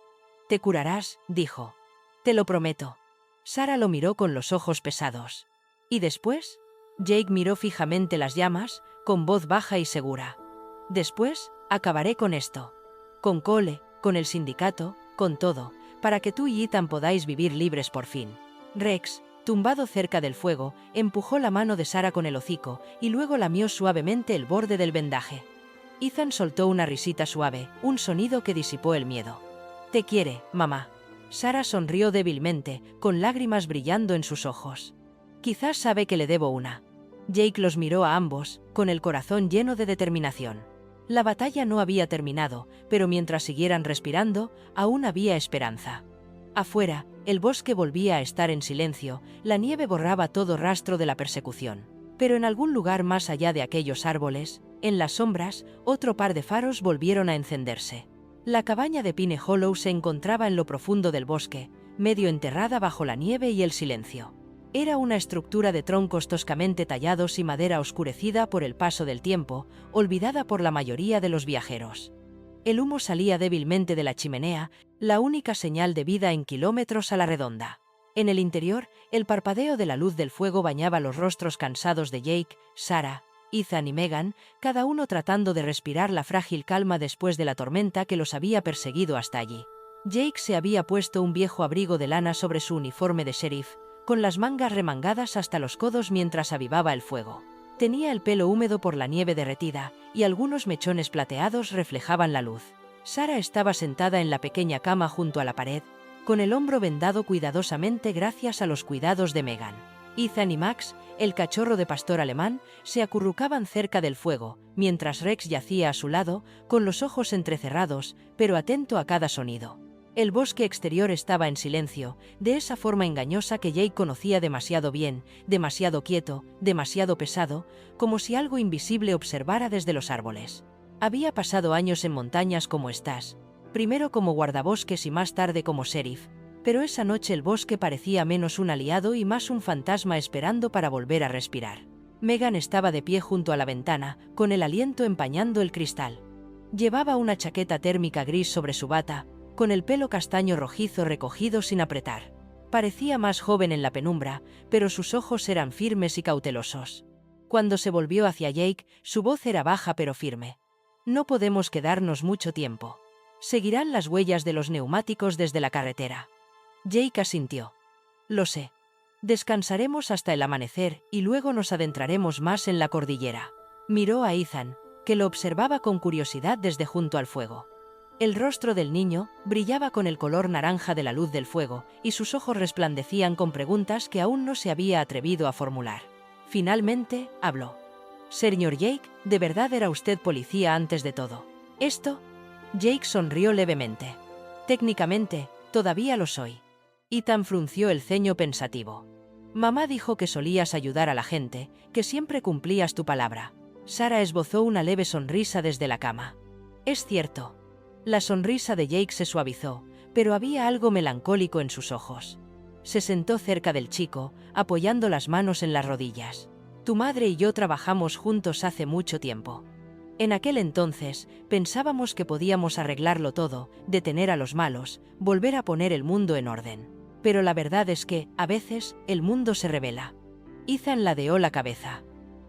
«Te curarás», dijo. «Te lo prometo». Sarah lo miró con los ojos pesados. «¿Y después?». Jake miró fijamente las llamas, con voz baja y segura. «Después, acabaré con esto. Con Cole, con el sindicato, con todo, para que tú y Ethan podáis vivir libres por fin». Rex, tumbado cerca del fuego, empujó la mano de Sarah con el hocico y luego lamió suavemente el borde del vendaje. Ethan soltó una risita suave, un sonido que disipó el miedo. «Te quiere, mamá». Sarah sonrió débilmente, con lágrimas brillando en sus ojos. «Quizás sabe que le debo una». Jake los miró a ambos, con el corazón lleno de determinación. La batalla no había terminado, pero mientras siguieran respirando, aún había esperanza. Afuera, el bosque volvía a estar en silencio, la nieve borraba todo rastro de la persecución. Pero en algún lugar más allá de aquellos árboles, en las sombras, otro par de faros volvieron a encenderse. La cabaña de Pine Hollow se encontraba en lo profundo del bosque, medio enterrada bajo la nieve y el silencio. Era una estructura de troncos toscamente tallados y madera oscurecida por el paso del tiempo, olvidada por la mayoría de los viajeros. El humo salía débilmente de la chimenea, la única señal de vida en kilómetros a la redonda. En el interior, el parpadeo de la luz del fuego bañaba los rostros cansados de Jake, Sarah, Ethan y Megan, cada uno tratando de respirar la frágil calma después de la tormenta que los había perseguido hasta allí. Jake se había puesto un viejo abrigo de lana sobre su uniforme de sheriff, con las mangas remangadas hasta los codos mientras avivaba el fuego. Tenía el pelo húmedo por la nieve derretida, y algunos mechones plateados reflejaban la luz. Sarah estaba sentada en la pequeña cama junto a la pared, con el hombro vendado cuidadosamente gracias a los cuidados de Megan. Ethan y Max, el cachorro de pastor alemán, se acurrucaban cerca del fuego, mientras Rex yacía a su lado, con los ojos entrecerrados, pero atento a cada sonido. El bosque exterior estaba en silencio, de esa forma engañosa que Jake conocía demasiado bien, demasiado quieto, demasiado pesado, como si algo invisible observara desde los árboles. Había pasado años en montañas como estas, primero como guardabosques y más tarde como sheriff, pero esa noche el bosque parecía menos un aliado y más un fantasma esperando para volver a respirar. Megan estaba de pie junto a la ventana, con el aliento empañando el cristal. Llevaba una chaqueta térmica gris sobre su bata, con el pelo castaño rojizo recogido sin apretar. Parecía más joven en la penumbra, pero sus ojos eran firmes y cautelosos. Cuando se volvió hacia Jake, su voz era baja pero firme. No podemos quedarnos mucho tiempo. Seguirán las huellas de los neumáticos desde la carretera. Jake asintió. Lo sé. Descansaremos hasta el amanecer y luego nos adentraremos más en la cordillera. Miró a Ethan, que lo observaba con curiosidad desde junto al fuego. El rostro del niño brillaba con el color naranja de la luz del fuego, y sus ojos resplandecían con preguntas que aún no se había atrevido a formular. Finalmente, habló. Señor Jake, ¿de verdad era usted policía antes de todo esto? Jake sonrió levemente. Técnicamente, todavía lo soy. Ethan frunció el ceño pensativo. Mamá dijo que solías ayudar a la gente, que siempre cumplías tu palabra. Sarah esbozó una leve sonrisa desde la cama. Es cierto. La sonrisa de Jake se suavizó, pero había algo melancólico en sus ojos. Se sentó cerca del chico, apoyando las manos en las rodillas. Tu madre y yo trabajamos juntos hace mucho tiempo. En aquel entonces, pensábamos que podíamos arreglarlo todo, detener a los malos, volver a poner el mundo en orden. Pero la verdad es que, a veces, el mundo se revela. Ethan ladeó la cabeza.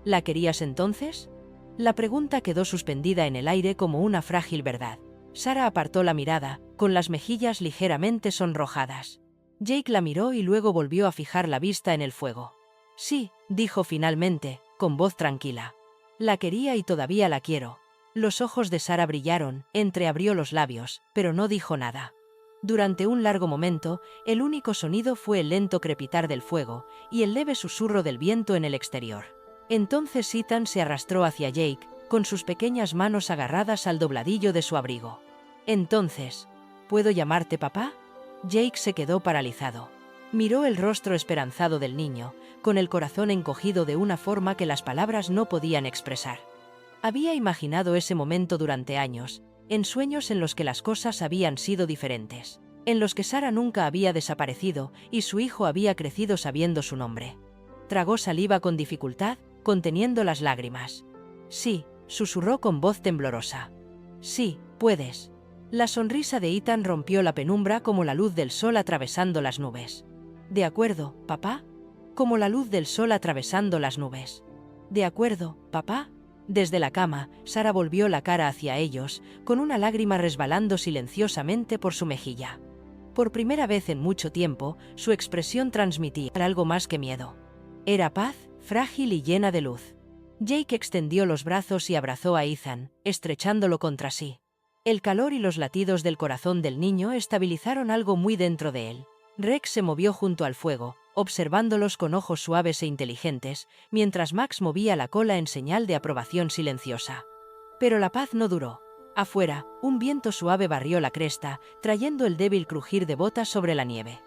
¿La querías entonces? La pregunta quedó suspendida en el aire como una frágil verdad. Sarah apartó la mirada, con las mejillas ligeramente sonrojadas. Jake la miró y luego volvió a fijar la vista en el fuego. Sí, dijo finalmente, con voz tranquila. La quería y todavía la quiero. Los ojos de Sarah brillaron, entreabrió los labios, pero no dijo nada. Durante un largo momento, el único sonido fue el lento crepitar del fuego y el leve susurro del viento en el exterior. Entonces Ethan se arrastró hacia Jake, con sus pequeñas manos agarradas al dobladillo de su abrigo. Entonces, ¿puedo llamarte papá? Jake se quedó paralizado. Miró el rostro esperanzado del niño, con el corazón encogido de una forma que las palabras no podían expresar. Había imaginado ese momento durante años, en sueños en los que las cosas habían sido diferentes, en los que Sarah nunca había desaparecido y su hijo había crecido sabiendo su nombre. Tragó saliva con dificultad, conteniendo las lágrimas. Sí, susurró con voz temblorosa. Sí, puedes. La sonrisa de Ethan rompió la penumbra como la luz del sol atravesando las nubes. ¿De acuerdo, papá? Como la luz del sol atravesando las nubes. ¿De acuerdo, papá? Desde la cama, Sarah volvió la cara hacia ellos, con una lágrima resbalando silenciosamente por su mejilla. Por primera vez en mucho tiempo, su expresión transmitía algo más que miedo. Era paz, frágil y llena de luz. Jake extendió los brazos y abrazó a Ethan, estrechándolo contra sí. El calor y los latidos del corazón del niño estabilizaron algo muy dentro de él. Rex se movió junto al fuego, observándolos con ojos suaves e inteligentes, mientras Max movía la cola en señal de aprobación silenciosa. Pero la paz no duró. Afuera, un viento suave barrió la cresta, trayendo el débil crujir de botas sobre la nieve.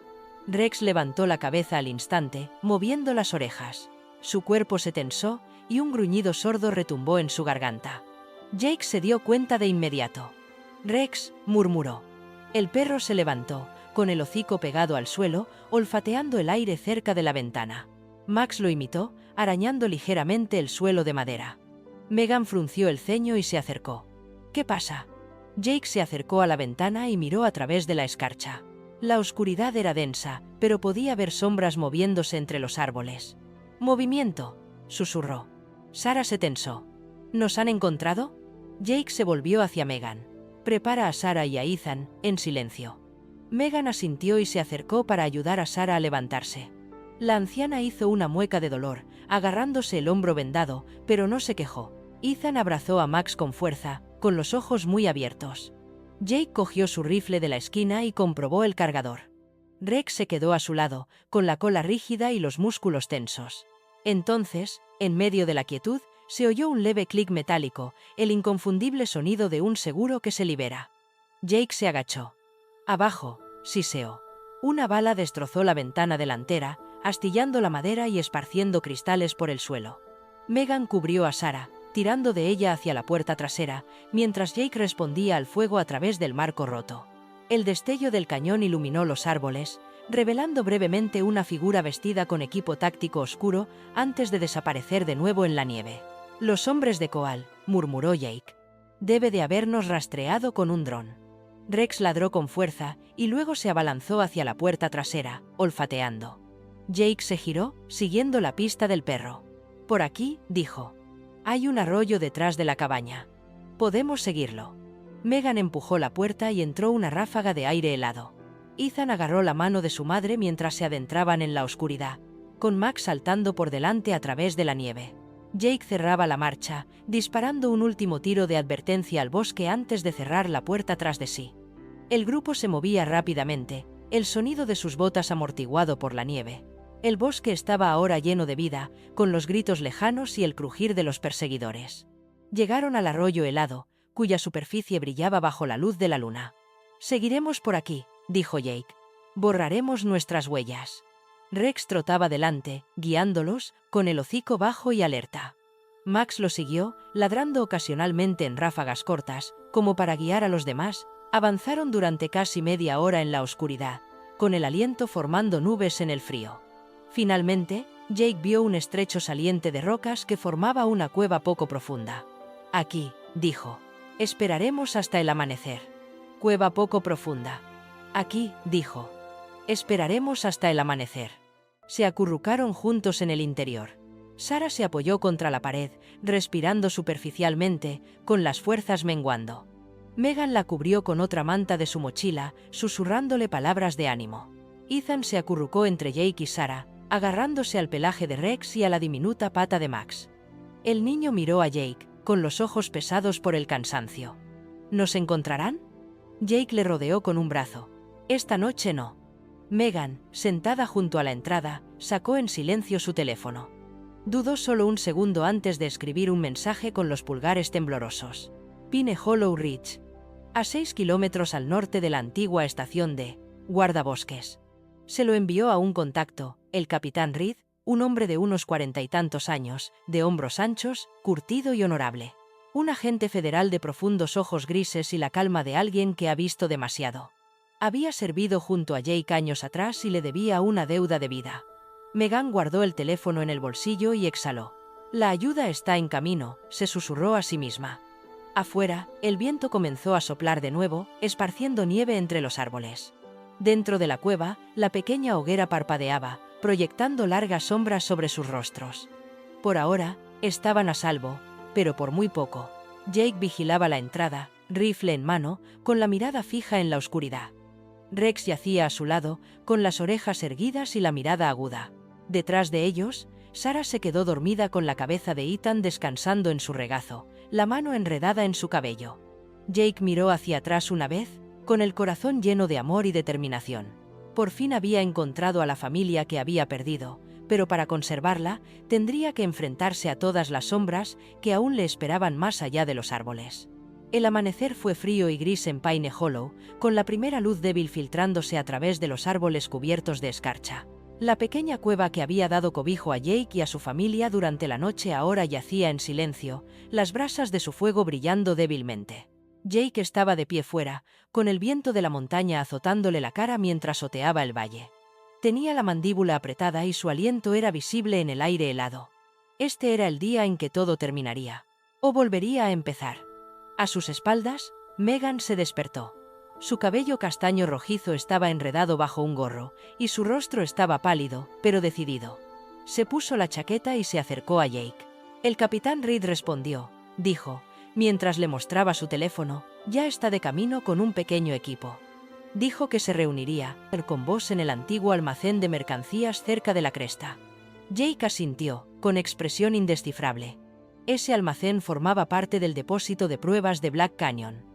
Rex levantó la cabeza al instante, moviendo las orejas. Su cuerpo se tensó, y un gruñido sordo retumbó en su garganta. Jake se dio cuenta de inmediato. Rex, murmuró. El perro se levantó, con el hocico pegado al suelo, olfateando el aire cerca de la ventana. Max lo imitó, arañando ligeramente el suelo de madera. Megan frunció el ceño y se acercó. ¿Qué pasa? Jake se acercó a la ventana y miró a través de la escarcha. La oscuridad era densa, pero podía ver sombras moviéndose entre los árboles. «Movimiento», susurró. Sarah se tensó. ¿Nos han encontrado? Jake se volvió hacia Megan. Prepara a Sarah y a Ethan, en silencio. Megan asintió y se acercó para ayudar a Sarah a levantarse. La anciana hizo una mueca de dolor, agarrándose el hombro vendado, pero no se quejó. Ethan abrazó a Max con fuerza, con los ojos muy abiertos. Jake cogió su rifle de la esquina y comprobó el cargador. Rex se quedó a su lado, con la cola rígida y los músculos tensos. Entonces, en medio de la quietud, se oyó un leve clic metálico, el inconfundible sonido de un seguro que se libera. Jake se agachó. Abajo, siseó. Una bala destrozó la ventana delantera, astillando la madera y esparciendo cristales por el suelo. Megan cubrió a Sarah, tirando de ella hacia la puerta trasera, mientras Jake respondía al fuego a través del marco roto. El destello del cañón iluminó los árboles, revelando brevemente una figura vestida con equipo táctico oscuro antes de desaparecer de nuevo en la nieve. «Los hombres de Coal», murmuró Jake. «Debe de habernos rastreado con un dron». Rex ladró con fuerza y luego se abalanzó hacia la puerta trasera, olfateando. Jake se giró, siguiendo la pista del perro. «Por aquí», dijo. «Hay un arroyo detrás de la cabaña. Podemos seguirlo». Megan empujó la puerta y entró una ráfaga de aire helado. Ethan agarró la mano de su madre mientras se adentraban en la oscuridad, con Max saltando por delante a través de la nieve. Jake cerraba la marcha, disparando un último tiro de advertencia al bosque antes de cerrar la puerta tras de sí. El grupo se movía rápidamente, el sonido de sus botas amortiguado por la nieve. El bosque estaba ahora lleno de vida, con los gritos lejanos y el crujir de los perseguidores. Llegaron al arroyo helado, cuya superficie brillaba bajo la luz de la luna. «Seguiremos por aquí», dijo Jake. «Borraremos nuestras huellas». Rex trotaba delante, guiándolos, con el hocico bajo y alerta. Max lo siguió, ladrando ocasionalmente en ráfagas cortas, como para guiar a los demás. Avanzaron durante casi media hora en la oscuridad, con el aliento formando nubes en el frío. Finalmente, Jake vio un estrecho saliente de rocas que formaba una cueva poco profunda. «Aquí», dijo. «Esperaremos hasta el amanecer». «Cueva poco profunda». «Aquí», dijo. «Esperaremos hasta el amanecer». Se acurrucaron juntos en el interior. Sarah se apoyó contra la pared, respirando superficialmente, con las fuerzas menguando. Megan la cubrió con otra manta de su mochila, susurrándole palabras de ánimo. Ethan se acurrucó entre Jake y Sarah, agarrándose al pelaje de Rex y a la diminuta pata de Max. El niño miró a Jake, con los ojos pesados por el cansancio. «¿Nos encontrarán?» Jake le rodeó con un brazo. «Esta noche no». Megan, sentada junto a la entrada, sacó en silencio su teléfono. Dudó solo un segundo antes de escribir un mensaje con los pulgares temblorosos. Pine Hollow Ridge. A 6 kilómetros al norte de la antigua estación de guardabosques. Se lo envió a un contacto, el capitán Reed, un hombre de unos 40 y tantos años, de hombros anchos, curtido y honorable. Un agente federal de profundos ojos grises y la calma de alguien que ha visto demasiado. Había servido junto a Jake años atrás y le debía una deuda de vida. Megan guardó el teléfono en el bolsillo y exhaló. «La ayuda está en camino», se susurró a sí misma. Afuera, el viento comenzó a soplar de nuevo, esparciendo nieve entre los árboles. Dentro de la cueva, la pequeña hoguera parpadeaba, proyectando largas sombras sobre sus rostros. Por ahora, estaban a salvo, pero por muy poco. Jake vigilaba la entrada, rifle en mano, con la mirada fija en la oscuridad. Rex yacía a su lado, con las orejas erguidas y la mirada aguda. Detrás de ellos, Sarah se quedó dormida con la cabeza de Ethan descansando en su regazo, la mano enredada en su cabello. Jake miró hacia atrás una vez, con el corazón lleno de amor y determinación. Por fin había encontrado a la familia que había perdido, pero para conservarla, tendría que enfrentarse a todas las sombras que aún le esperaban más allá de los árboles. El amanecer fue frío y gris en Pine Hollow, con la primera luz débil filtrándose a través de los árboles cubiertos de escarcha. La pequeña cueva que había dado cobijo a Jake y a su familia durante la noche ahora yacía en silencio, las brasas de su fuego brillando débilmente. Jake estaba de pie fuera, con el viento de la montaña azotándole la cara mientras oteaba el valle. Tenía la mandíbula apretada y su aliento era visible en el aire helado. Este era el día en que todo terminaría. O volvería a empezar. A sus espaldas, Megan se despertó. Su cabello castaño rojizo estaba enredado bajo un gorro, y su rostro estaba pálido, pero decidido. Se puso la chaqueta y se acercó a Jake. «El capitán Reed respondió», dijo, mientras le mostraba su teléfono, «ya está de camino con un pequeño equipo». Dijo que se reuniría con vos en el antiguo almacén de mercancías cerca de la cresta. Jake asintió, con expresión indescifrable. Ese almacén formaba parte del depósito de pruebas de Black Canyon.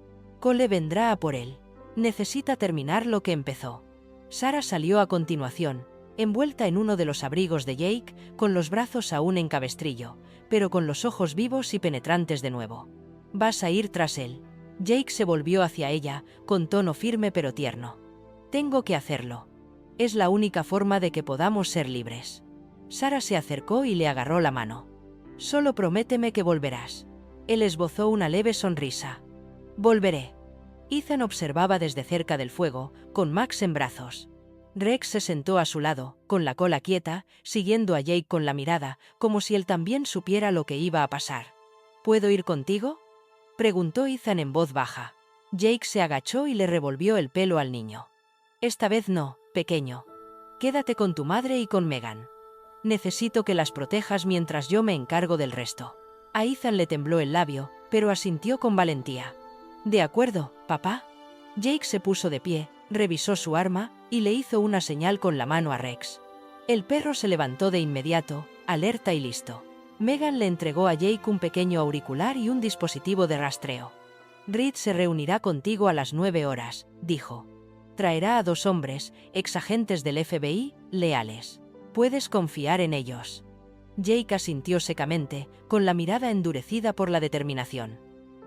Cole vendrá a por él. Necesita terminar lo que empezó. Sarah salió a continuación, envuelta en uno de los abrigos de Jake, con los brazos aún en cabestrillo, pero con los ojos vivos y penetrantes de nuevo. «Vas a ir tras él». Jake se volvió hacia ella, con tono firme pero tierno. «Tengo que hacerlo. Es la única forma de que podamos ser libres». Sarah se acercó y le agarró la mano. «Solo prométeme que volverás». Él esbozó una leve sonrisa. «Volveré». Ethan observaba desde cerca del fuego, con Max en brazos. Rex se sentó a su lado, con la cola quieta, siguiendo a Jake con la mirada, como si él también supiera lo que iba a pasar. «¿Puedo ir contigo?», preguntó Ethan en voz baja. Jake se agachó y le revolvió el pelo al niño. «Esta vez no, pequeño. Quédate con tu madre y con Megan. Necesito que las protejas mientras yo me encargo del resto». A Ethan le tembló el labio, pero asintió con valentía. «De acuerdo, papá». Jake se puso de pie, revisó su arma y le hizo una señal con la mano a Rex. El perro se levantó de inmediato, alerta y listo. Megan le entregó a Jake un pequeño auricular y un dispositivo de rastreo. «Reed se reunirá contigo a las 9 horas», dijo. «Traerá a 2 hombres, exagentes del FBI, leales. Puedes confiar en ellos». Jake asintió secamente, con la mirada endurecida por la determinación.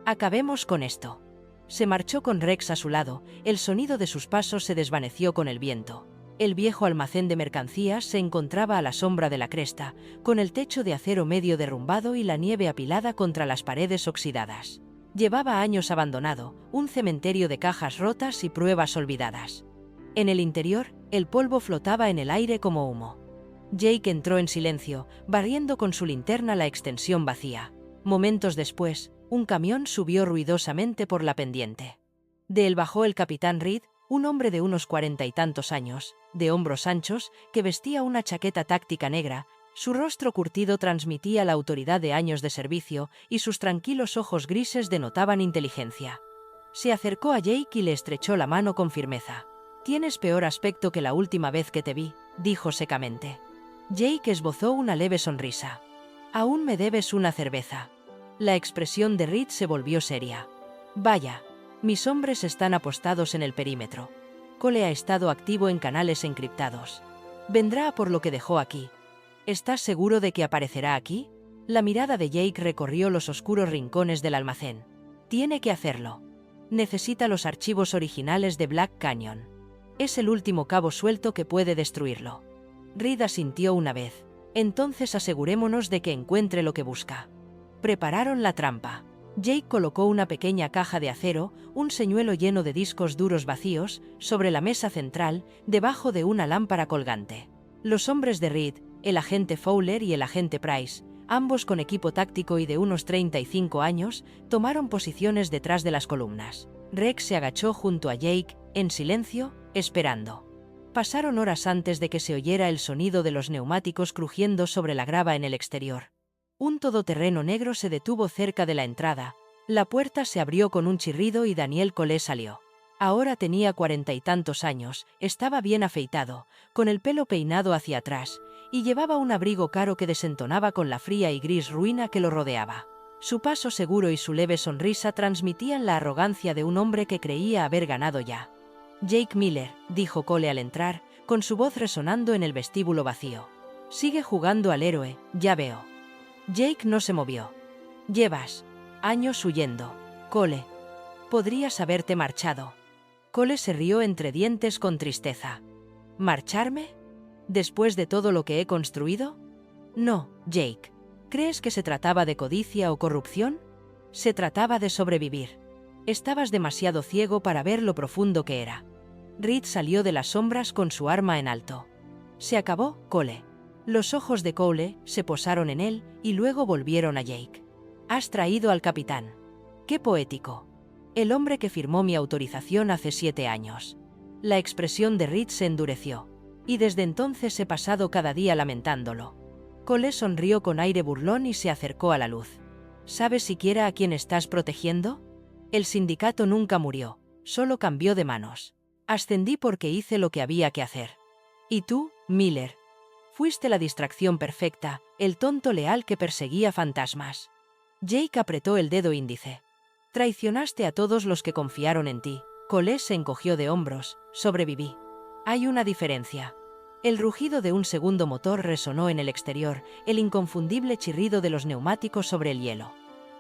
«Acabemos con esto». Se marchó con Rex a su lado, el sonido de sus pasos se desvaneció con el viento. El viejo almacén de mercancías se encontraba a la sombra de la cresta, con el techo de acero medio derrumbado y la nieve apilada contra las paredes oxidadas. Llevaba años abandonado, un cementerio de cajas rotas y pruebas olvidadas. En el interior, el polvo flotaba en el aire como humo. Jake entró en silencio, barriendo con su linterna la extensión vacía. Momentos después, un camión subió ruidosamente por la pendiente. De él bajó el capitán Reed, un hombre de unos 40 y tantos años, de hombros anchos, que vestía una chaqueta táctica negra. Su rostro curtido transmitía la autoridad de años de servicio y sus tranquilos ojos grises denotaban inteligencia. Se acercó a Jake y le estrechó la mano con firmeza. «Tienes peor aspecto que la última vez que te vi», dijo secamente. Jake esbozó una leve sonrisa. «Aún me debes una cerveza». La expresión de Reed se volvió seria. «Vaya, mis hombres están apostados en el perímetro. Cole ha estado activo en canales encriptados. Vendrá a por lo que dejó aquí». «¿Estás seguro de que aparecerá aquí?». La mirada de Jake recorrió los oscuros rincones del almacén. «Tiene que hacerlo. Necesita los archivos originales de Black Canyon. Es el último cabo suelto que puede destruirlo». Reed asintió una vez. «Entonces asegurémonos de que encuentre lo que busca». Prepararon la trampa. Jake colocó una pequeña caja de acero, un señuelo lleno de discos duros vacíos, sobre la mesa central, debajo de una lámpara colgante. Los hombres de Reed, el agente Fowler y el agente Price, ambos con equipo táctico y de unos 35 años, tomaron posiciones detrás de las columnas. Rex se agachó junto a Jake, en silencio, esperando. Pasaron horas antes de que se oyera el sonido de los neumáticos crujiendo sobre la grava en el exterior. Un todoterreno negro se detuvo cerca de la entrada. La puerta se abrió con un chirrido y Daniel Cole salió. Ahora tenía 40 y tantos años, estaba bien afeitado, con el pelo peinado hacia atrás, y llevaba un abrigo caro que desentonaba con la fría y gris ruina que lo rodeaba. Su paso seguro y su leve sonrisa transmitían la arrogancia de un hombre que creía haber ganado ya. «Jake Miller», dijo Cole al entrar, con su voz resonando en el vestíbulo vacío. «Sigue jugando al héroe, ya veo». Jake no se movió. «Llevas años huyendo, Cole. Podrías haberte marchado». Cole se rió entre dientes con tristeza. «¿Marcharme? ¿Después de todo lo que he construido? No, Jake. ¿Crees que se trataba de codicia o corrupción? Se trataba de sobrevivir. Estabas demasiado ciego para ver lo profundo que era». Reed salió de las sombras con su arma en alto. «Se acabó, Cole». Los ojos de Cole se posaron en él y luego volvieron a Jake. «Has traído al capitán. Qué poético. El hombre que firmó mi autorización hace 7 años». La expresión de Reed se endureció. «Y desde entonces he pasado cada día lamentándolo». Cole sonrió con aire burlón y se acercó a la luz. «¿Sabes siquiera a quién estás protegiendo? El sindicato nunca murió, solo cambió de manos. Ascendí porque hice lo que había que hacer. ¿Y tú, Miller? Fuiste la distracción perfecta, el tonto leal que perseguía fantasmas. Jake apretó el dedo índice. Traicionaste a todos los que confiaron en ti. Cole se encogió de hombros. Sobreviví. Hay una diferencia. El rugido de un segundo motor resonó en el exterior, el inconfundible chirrido de los neumáticos sobre el hielo.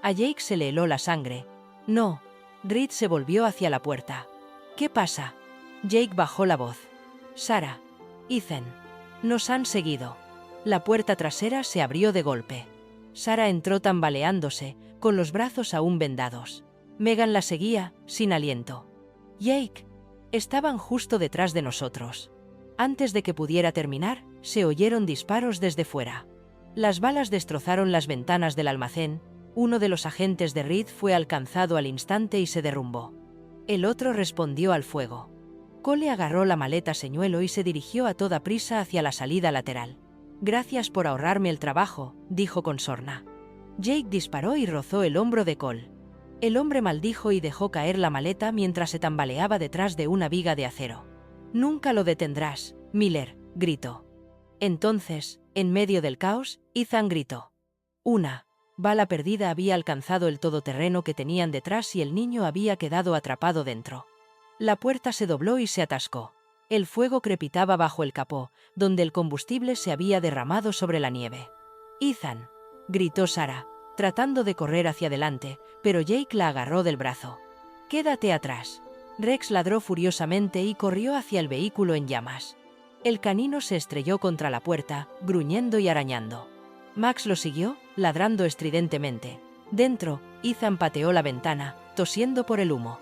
A Jake se le heló la sangre. No. Reed se volvió hacia la puerta. ¿Qué pasa? Jake bajó la voz. Sarah. Ethan. Nos han seguido. La puerta trasera se abrió de golpe. Sarah entró tambaleándose, con los brazos aún vendados. Megan la seguía, sin aliento. Jake. Estaban justo detrás de nosotros. Antes de que pudiera terminar, se oyeron disparos desde fuera. Las balas destrozaron las ventanas del almacén. Uno de los agentes de Reed fue alcanzado al instante y se derrumbó. El otro respondió al fuego. Cole agarró la maleta señuelo y se dirigió a toda prisa hacia la salida lateral. Gracias por ahorrarme el trabajo, dijo con sorna. Jake disparó y rozó el hombro de Cole. El hombre maldijo y dejó caer la maleta mientras se tambaleaba detrás de una viga de acero. Nunca lo detendrás, Miller, gritó. Entonces, en medio del caos, Ethan gritó. Una bala perdida había alcanzado el todoterreno que tenían detrás y el niño había quedado atrapado dentro. La puerta se dobló y se atascó. El fuego crepitaba bajo el capó, donde el combustible se había derramado sobre la nieve. Ethan, gritó Sarah, tratando de correr hacia adelante, pero Jake la agarró del brazo. Quédate atrás. Rex ladró furiosamente y corrió hacia el vehículo en llamas. El canino se estrelló contra la puerta, gruñendo y arañando. Max lo siguió, ladrando estridentemente. Dentro, Ethan pateó la ventana, tosiendo por el humo.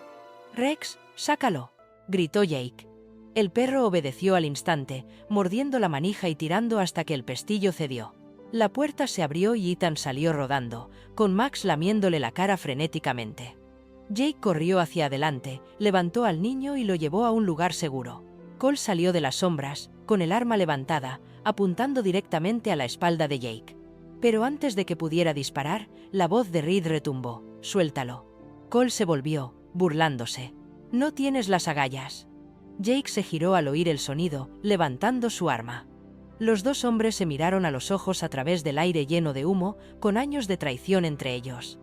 «Rex, sácalo», gritó Jake. El perro obedeció al instante, mordiendo la manija y tirando hasta que el pestillo cedió. La puerta se abrió y Ethan salió rodando, con Max lamiéndole la cara frenéticamente. Jake corrió hacia adelante, levantó al niño y lo llevó a un lugar seguro. Cole salió de las sombras, con el arma levantada, apuntando directamente a la espalda de Jake. Pero antes de que pudiera disparar, la voz de Reed retumbó. «Suéltalo». Cole se volvió, burlándose. «No tienes las agallas». Jake se giró al oír el sonido, levantando su arma. Los dos hombres se miraron a los ojos a través del aire lleno de humo, con años de traición entre ellos.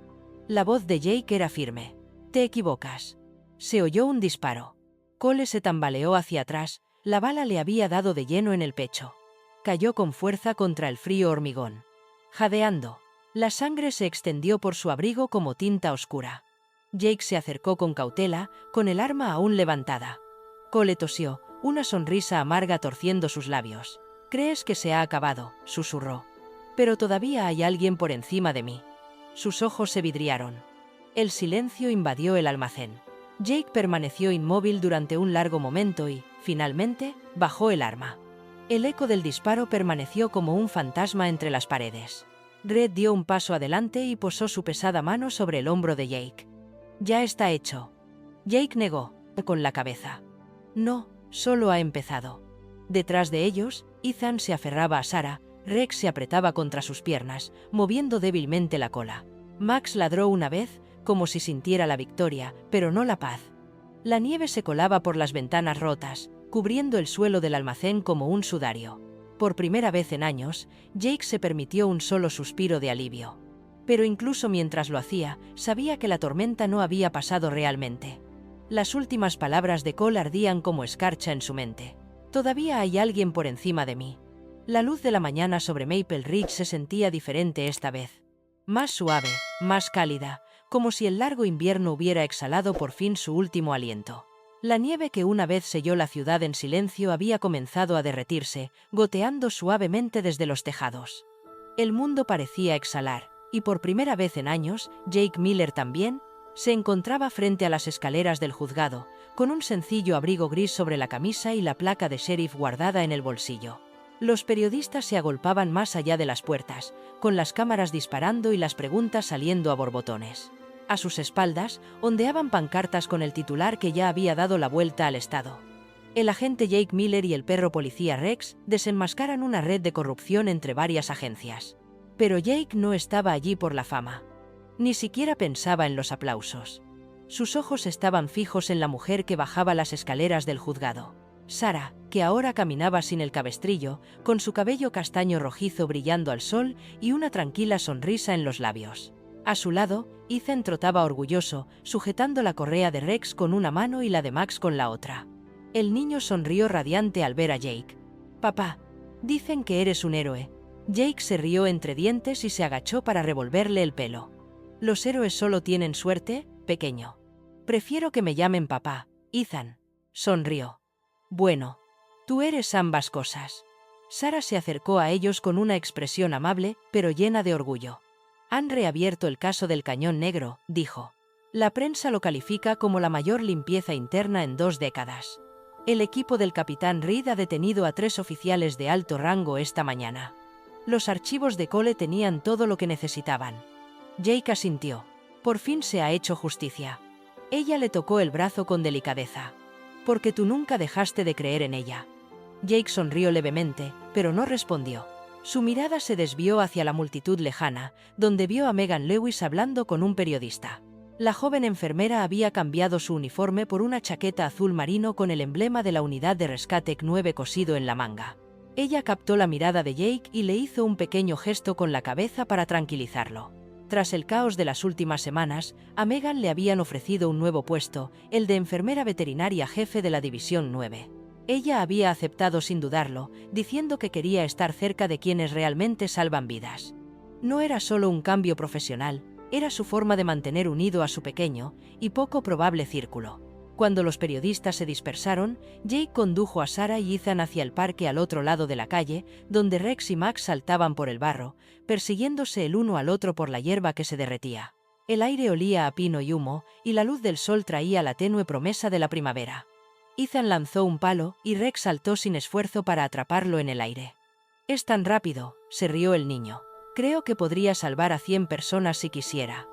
La voz de Jake era firme. «Te equivocas». Se oyó un disparo. Cole se tambaleó hacia atrás, la bala le había dado de lleno en el pecho. Cayó con fuerza contra el frío hormigón. Jadeando, la sangre se extendió por su abrigo como tinta oscura. Jake se acercó con cautela, con el arma aún levantada. Cole tosió, una sonrisa amarga torciendo sus labios. «¿Crees que se ha acabado?», susurró. «Pero todavía hay alguien por encima de mí». Sus ojos se vidriaron. El silencio invadió el almacén. Jake permaneció inmóvil durante un largo momento y, finalmente, bajó el arma. El eco del disparo permaneció como un fantasma entre las paredes. Reed dio un paso adelante y posó su pesada mano sobre el hombro de Jake. «Ya está hecho». Jake negó, con la cabeza. «No, solo ha empezado». Detrás de ellos, Ethan se aferraba a Sarah, Rex se apretaba contra sus piernas, moviendo débilmente la cola. Max ladró una vez, como si sintiera la victoria, pero no la paz. La nieve se colaba por las ventanas rotas, cubriendo el suelo del almacén como un sudario. Por primera vez en años, Jake se permitió un solo suspiro de alivio. Pero incluso mientras lo hacía, sabía que la tormenta no había pasado realmente. Las últimas palabras de Cole ardían como escarcha en su mente. «Todavía hay alguien por encima de mí». La luz de la mañana sobre Maple Ridge se sentía diferente esta vez. Más suave, más cálida, como si el largo invierno hubiera exhalado por fin su último aliento. La nieve que una vez selló la ciudad en silencio había comenzado a derretirse, goteando suavemente desde los tejados. El mundo parecía exhalar, y por primera vez en años, Jake Miller también, se encontraba frente a las escaleras del juzgado, con un sencillo abrigo gris sobre la camisa y la placa de sheriff guardada en el bolsillo. Los periodistas se agolpaban más allá de las puertas, con las cámaras disparando y las preguntas saliendo a borbotones. A sus espaldas, ondeaban pancartas con el titular que ya había dado la vuelta al estado. El agente Jake Miller y el perro policía Rex desenmascaran una red de corrupción entre varias agencias. Pero Jake no estaba allí por la fama. Ni siquiera pensaba en los aplausos. Sus ojos estaban fijos en la mujer que bajaba las escaleras del juzgado. Sara, que ahora caminaba sin el cabestrillo, con su cabello castaño rojizo brillando al sol y una tranquila sonrisa en los labios. A su lado, Ethan trotaba orgulloso, sujetando la correa de Rex con una mano y la de Max con la otra. El niño sonrió radiante al ver a Jake. «Papá, dicen que eres un héroe». Jake se rió entre dientes y se agachó para revolverle el pelo. «Los héroes solo tienen suerte, pequeño. Prefiero que me llamen papá, Ethan». Sonrió. «Bueno, tú eres ambas cosas». Sara se acercó a ellos con una expresión amable, pero llena de orgullo. «Han reabierto el caso del Cañón Negro», dijo. «La prensa lo califica como la mayor limpieza interna en 2 décadas. El equipo del capitán Reed ha detenido a 3 oficiales de alto rango esta mañana. Los archivos de Cole tenían todo lo que necesitaban». Jake asintió. «Por fin se ha hecho justicia». Ella le tocó el brazo con delicadeza. «Porque tú nunca dejaste de creer en ella». Jake sonrió levemente, pero no respondió. Su mirada se desvió hacia la multitud lejana, donde vio a Megan Lewis hablando con un periodista. La joven enfermera había cambiado su uniforme por una chaqueta azul marino con el emblema de la unidad de rescate 9 cosido en la manga. Ella captó la mirada de Jake y le hizo un pequeño gesto con la cabeza para tranquilizarlo. Tras el caos de las últimas semanas, a Megan le habían ofrecido un nuevo puesto, el de enfermera veterinaria jefe de la División 9. Ella había aceptado sin dudarlo, diciendo que quería estar cerca de quienes realmente salvan vidas. No era solo un cambio profesional, era su forma de mantener unido a su pequeño y poco probable círculo. Cuando los periodistas se dispersaron, Jake condujo a Sara y Ethan hacia el parque al otro lado de la calle, donde Rex y Max saltaban por el barro, persiguiéndose el uno al otro por la hierba que se derretía. El aire olía a pino y humo, y la luz del sol traía la tenue promesa de la primavera. Ethan lanzó un palo, y Rex saltó sin esfuerzo para atraparlo en el aire. «Es tan rápido», se rió el niño. «Creo que podría salvar a 100 personas si quisiera».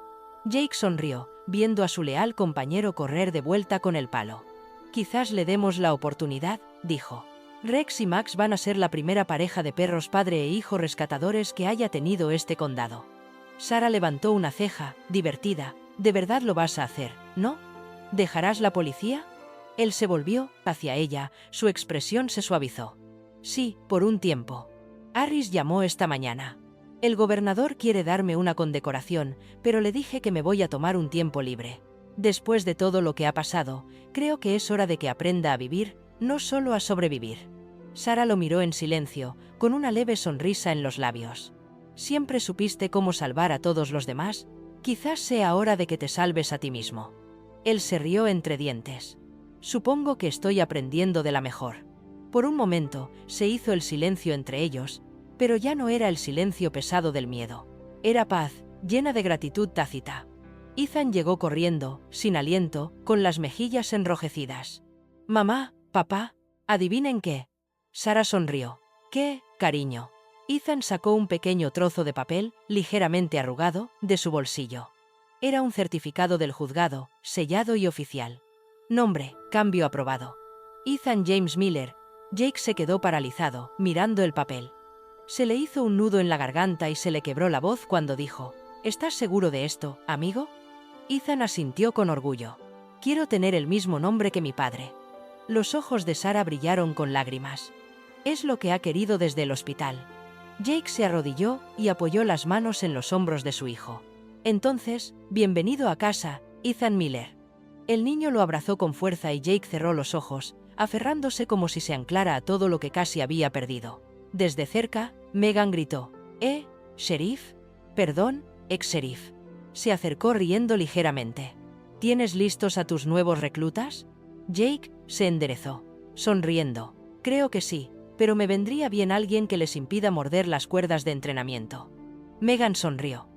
Jake sonrió, viendo a su leal compañero correr de vuelta con el palo. «Quizás le demos la oportunidad», dijo. «Rex y Max van a ser la primera pareja de perros padre e hijo rescatadores que haya tenido este condado». Sara levantó una ceja, divertida. «¿De verdad lo vas a hacer, no? ¿Dejarás la policía?» Él se volvió hacia ella, su expresión se suavizó. «Sí, por un tiempo. Harris llamó esta mañana. El gobernador quiere darme una condecoración, pero le dije que me voy a tomar un tiempo libre. Después de todo lo que ha pasado, creo que es hora de que aprenda a vivir, no solo a sobrevivir». Sara lo miró en silencio, con una leve sonrisa en los labios. «¿Siempre supiste cómo salvar a todos los demás? Quizás sea hora de que te salves a ti mismo». Él se rió entre dientes. «Supongo que estoy aprendiendo de la mejor». Por un momento, se hizo el silencio entre ellos, pero ya no era el silencio pesado del miedo. Era paz, llena de gratitud tácita. Ethan llegó corriendo, sin aliento, con las mejillas enrojecidas. «Mamá, papá, ¿adivinen qué?» Sara sonrió. «¿Qué, cariño?» Ethan sacó un pequeño trozo de papel, ligeramente arrugado, de su bolsillo. Era un certificado del juzgado, sellado y oficial. Nombre, cambio aprobado. Ethan James Miller. Jake se quedó paralizado, mirando el papel. Se le hizo un nudo en la garganta y se le quebró la voz cuando dijo: «¿Estás seguro de esto, amigo?» Ethan asintió con orgullo. «Quiero tener el mismo nombre que mi padre». Los ojos de Sara brillaron con lágrimas. «Es lo que ha querido desde el hospital». Jake se arrodilló y apoyó las manos en los hombros de su hijo. «Entonces, bienvenido a casa, Ethan Miller». El niño lo abrazó con fuerza y Jake cerró los ojos, aferrándose como si se anclara a todo lo que casi había perdido. Desde cerca, Megan gritó: ¿Sheriff? Perdón, ex-sheriff». Se acercó riendo ligeramente. «¿Tienes listos a tus nuevos reclutas?» Jake se enderezó, sonriendo. «Creo que sí, pero me vendría bien alguien que les impida morder las cuerdas de entrenamiento». Megan sonrió.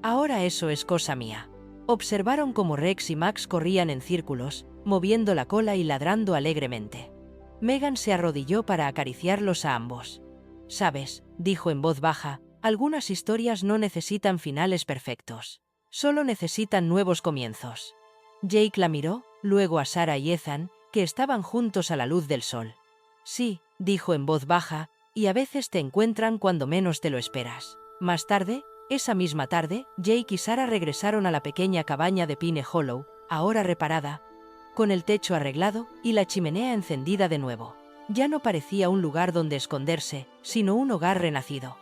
«Ahora eso es cosa mía». Observaron cómo Rex y Max corrían en círculos, moviendo la cola y ladrando alegremente. Megan se arrodilló para acariciarlos a ambos. «Sabes», dijo en voz baja, «algunas historias no necesitan finales perfectos. Solo necesitan nuevos comienzos». Jake la miró, luego a Sara y Ethan, que estaban juntos a la luz del sol. «Sí», dijo en voz baja, «y a veces te encuentran cuando menos te lo esperas». Más tarde, esa misma tarde, Jake y Sara regresaron a la pequeña cabaña de Pine Hollow, ahora reparada, con el techo arreglado y la chimenea encendida de nuevo. Ya no parecía un lugar donde esconderse, sino un hogar renacido.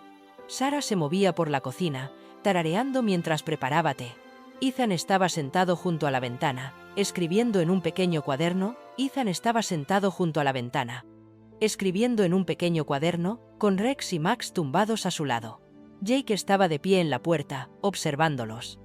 Sarah se movía por la cocina, tarareando mientras preparaba té. Ethan estaba sentado junto a la ventana, escribiendo en un pequeño cuaderno. Ethan estaba sentado junto a la ventana, escribiendo en un pequeño cuaderno, con Rex y Max tumbados a su lado. Jake estaba de pie en la puerta, observándolos.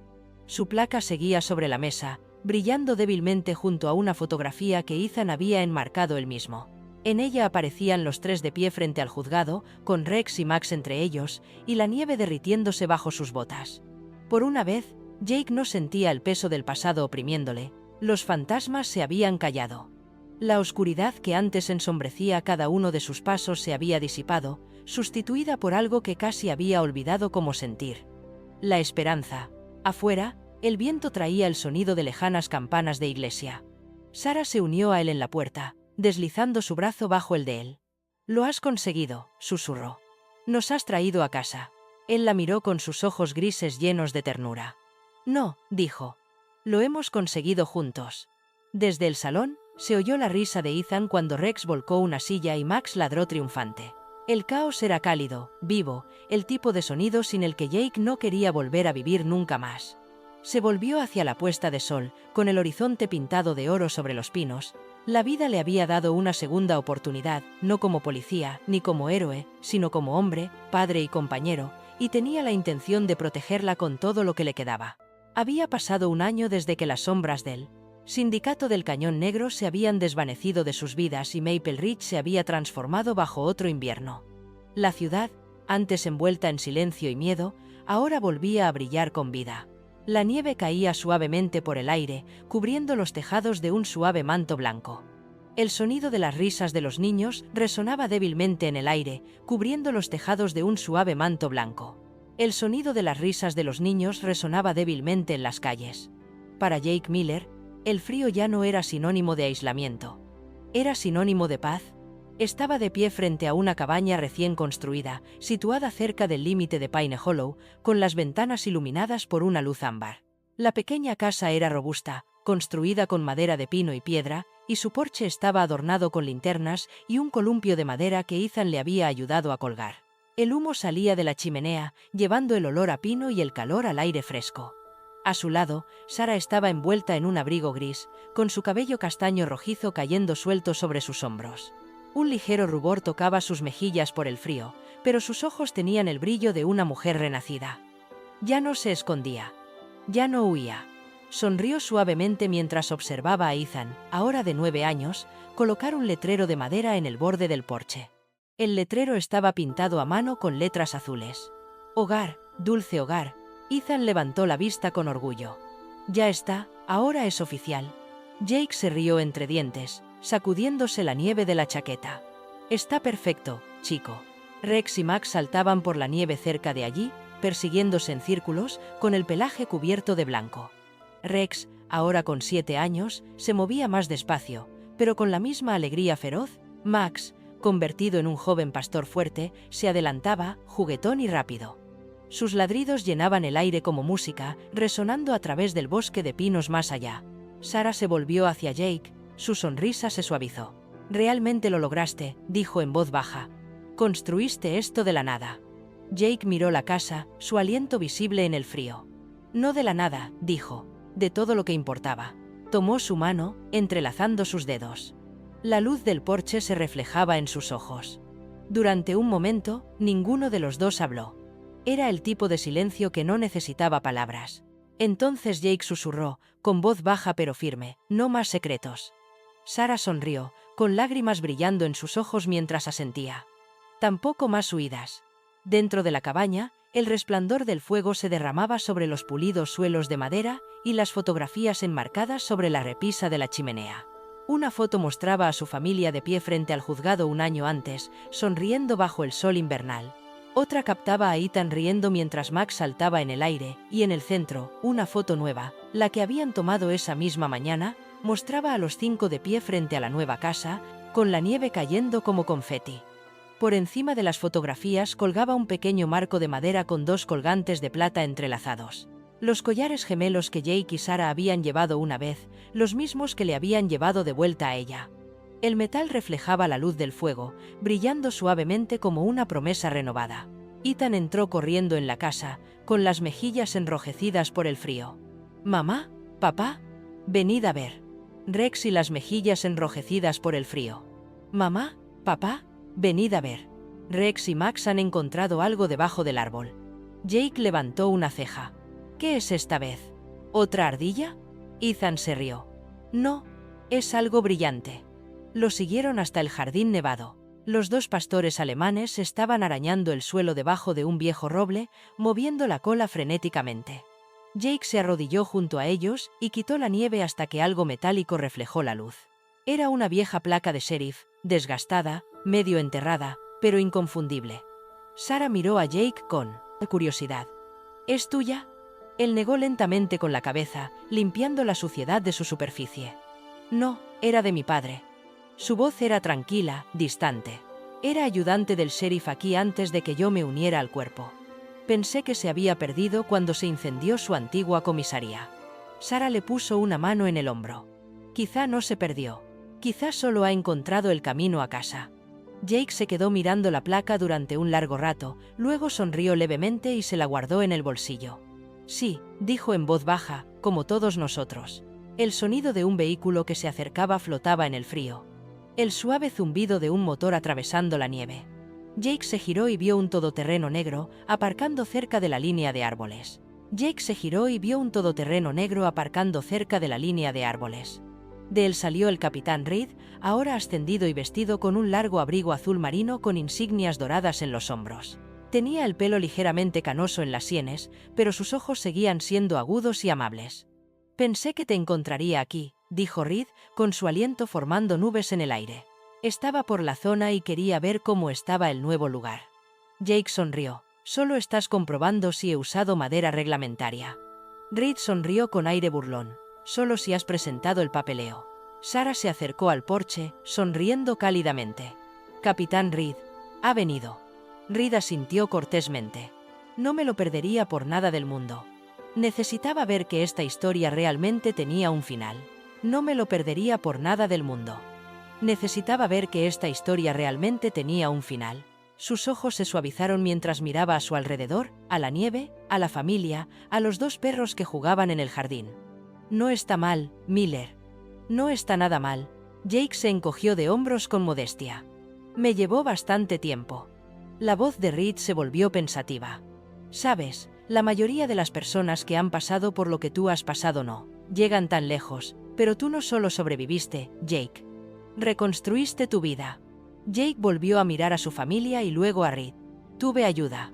Su placa seguía sobre la mesa, brillando débilmente junto a una fotografía que Ethan había enmarcado él mismo. En ella aparecían los tres de pie frente al juzgado, con Rex y Max entre ellos, y la nieve derritiéndose bajo sus botas. Por una vez, Jake no sentía el peso del pasado oprimiéndole. Los fantasmas se habían callado. La oscuridad que antes ensombrecía cada uno de sus pasos se había disipado, sustituida por algo que casi había olvidado cómo sentir. La esperanza. Afuera, el viento traía el sonido de lejanas campanas de iglesia. Sarah se unió a él en la puerta, deslizando su brazo bajo el de él. «Lo has conseguido», susurró. «Nos has traído a casa». Él la miró con sus ojos grises llenos de ternura. «No», dijo. «Lo hemos conseguido juntos». Desde el salón, se oyó la risa de Ethan cuando Rex volcó una silla y Max ladró triunfante. El caos era cálido, vivo, el tipo de sonido sin el que Jake no quería volver a vivir nunca más. Se volvió hacia la puesta de sol, con el horizonte pintado de oro sobre los pinos. La vida le había dado una segunda oportunidad, no como policía, ni como héroe, sino como hombre, padre y compañero, y tenía la intención de protegerla con todo lo que le quedaba. Había pasado un año desde que las sombras del Sindicato del Cañón Negro se habían desvanecido de sus vidas y Maple Ridge se había transformado bajo otro invierno. La ciudad, antes envuelta en silencio y miedo, ahora volvía a brillar con vida. La nieve caía suavemente por el aire, cubriendo los tejados de un suave manto blanco. El sonido de las risas de los niños resonaba débilmente en el aire, cubriendo los tejados de un suave manto blanco. El sonido de las risas de los niños resonaba débilmente en las calles. Para Jake Miller, el frío ya no era sinónimo de aislamiento. Era sinónimo de paz. Estaba de pie frente a una cabaña recién construida, situada cerca del límite de Pine Hollow, con las ventanas iluminadas por una luz ámbar. La pequeña casa era robusta, construida con madera de pino y piedra, y su porche estaba adornado con linternas y un columpio de madera que Ethan le había ayudado a colgar. El humo salía de la chimenea, llevando el olor a pino y el calor al aire fresco. A su lado, Sarah estaba envuelta en un abrigo gris, con su cabello castaño rojizo cayendo suelto sobre sus hombros. Un ligero rubor tocaba sus mejillas por el frío, pero sus ojos tenían el brillo de una mujer renacida. Ya no se escondía. Ya no huía. Sonrió suavemente mientras observaba a Ethan, ahora de 9 años, colocar un letrero de madera en el borde del porche. El letrero estaba pintado a mano con letras azules. «Hogar, dulce hogar». Ethan levantó la vista con orgullo. «Ya está, ahora es oficial». Jake se rió entre dientes, sacudiéndose la nieve de la chaqueta. «Está perfecto, chico». Rex y Max saltaban por la nieve cerca de allí, persiguiéndose en círculos, con el pelaje cubierto de blanco. Rex, ahora con 7 años, se movía más despacio, pero con la misma alegría feroz. Max, convertido en un joven pastor fuerte, se adelantaba, juguetón y rápido. Sus ladridos llenaban el aire como música, resonando a través del bosque de pinos más allá. Sarah se volvió hacia Jake, su sonrisa se suavizó. «Realmente lo lograste», dijo en voz baja. «Construiste esto de la nada». Jake miró la casa, su aliento visible en el frío. «No de la nada», dijo, «de todo lo que importaba». Tomó su mano, entrelazando sus dedos. La luz del porche se reflejaba en sus ojos. Durante un momento, ninguno de los dos habló. Era el tipo de silencio que no necesitaba palabras. Entonces Jake susurró, con voz baja pero firme, «No más secretos». Sarah sonrió, con lágrimas brillando en sus ojos mientras asentía. «Tampoco más huidas». Dentro de la cabaña, el resplandor del fuego se derramaba sobre los pulidos suelos de madera y las fotografías enmarcadas sobre la repisa de la chimenea. Una foto mostraba a su familia de pie frente al juzgado un año antes, sonriendo bajo el sol invernal. Otra captaba a Ethan riendo mientras Max saltaba en el aire, y en el centro, una foto nueva, la que habían tomado esa misma mañana, mostraba a los 5 de pie frente a la nueva casa, con la nieve cayendo como confeti. Por encima de las fotografías colgaba un pequeño marco de madera con 2 colgantes de plata entrelazados. Los collares gemelos que Jake y Sarah habían llevado una vez, los mismos que le habían llevado de vuelta a ella. El metal reflejaba la luz del fuego, brillando suavemente como una promesa renovada. Ethan entró corriendo en la casa, con las mejillas enrojecidas por el frío. «Mamá, papá, venid a ver». Rex y las mejillas enrojecidas por el frío. «Mamá, papá, venid a ver». Rex y Max han encontrado algo debajo del árbol. Jake levantó una ceja. «¿Qué es esta vez? ¿Otra ardilla?» Ethan se rió. «No, es algo brillante». Lo siguieron hasta el jardín nevado. Los dos pastores alemanes estaban arañando el suelo debajo de un viejo roble, moviendo la cola frenéticamente. Jake se arrodilló junto a ellos y quitó la nieve hasta que algo metálico reflejó la luz. Era una vieja placa de sheriff, desgastada, medio enterrada, pero inconfundible. Sarah miró a Jake con curiosidad. «¿Es tuya?» Él negó lentamente con la cabeza, limpiando la suciedad de su superficie. «No, era de mi padre». Su voz era tranquila, distante. «Era ayudante del sheriff aquí antes de que yo me uniera al cuerpo. Pensé que se había perdido cuando se incendió su antigua comisaría». Sarah le puso una mano en el hombro. «Quizá no se perdió. Quizá solo ha encontrado el camino a casa». Jake se quedó mirando la placa durante un largo rato, luego sonrió levemente y se la guardó en el bolsillo. «Sí», dijo en voz baja, como todos nosotros. El sonido de un vehículo que se acercaba flotaba en el frío. El suave zumbido de un motor atravesando la nieve. Jake se giró y vio un todoterreno negro aparcando cerca de la línea de árboles. De él salió el capitán Reed, ahora ascendido y vestido con un largo abrigo azul marino con insignias doradas en los hombros. Tenía el pelo ligeramente canoso en las sienes, pero sus ojos seguían siendo agudos y amables. «Pensé que te encontraría aquí», dijo Reed, con su aliento formando nubes en el aire. «Estaba por la zona y quería ver cómo estaba el nuevo lugar». Jake sonrió. «Solo estás comprobando si he usado madera reglamentaria». Reed sonrió con aire burlón. «Solo si has presentado el papeleo». Sarah se acercó al porche, sonriendo cálidamente. «Capitán Reed, ha venido». Reed asintió cortésmente. «No me lo perdería por nada del mundo. Necesitaba ver que esta historia realmente tenía un final. No me lo perdería por nada del mundo. Necesitaba ver que esta historia realmente tenía un final». Sus ojos se suavizaron mientras miraba a su alrededor, a la nieve, a la familia, a los dos perros que jugaban en el jardín. «No está mal, Miller. No está nada mal». Jake se encogió de hombros con modestia. «Me llevó bastante tiempo». La voz de Reed se volvió pensativa. «Sabes, la mayoría de las personas que han pasado por lo que tú has pasado no llegan tan lejos, pero tú no solo sobreviviste, Jake. Reconstruiste tu vida». Jake volvió a mirar a su familia y luego a Reed. «Tuve ayuda».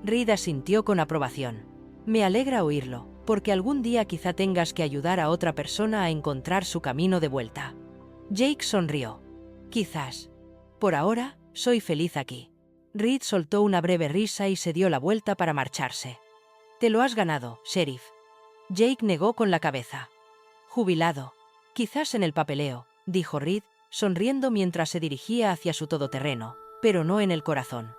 Reed asintió con aprobación. «Me alegra oírlo, porque algún día quizá tengas que ayudar a otra persona a encontrar su camino de vuelta». Jake sonrió. «Quizás. Por ahora, soy feliz aquí». Reed soltó una breve risa y se dio la vuelta para marcharse. «Te lo has ganado, sheriff». Jake negó con la cabeza. «Jubilado. Quizás en el papeleo», dijo Reed, sonriendo mientras se dirigía hacia su todoterreno, pero no en el corazón.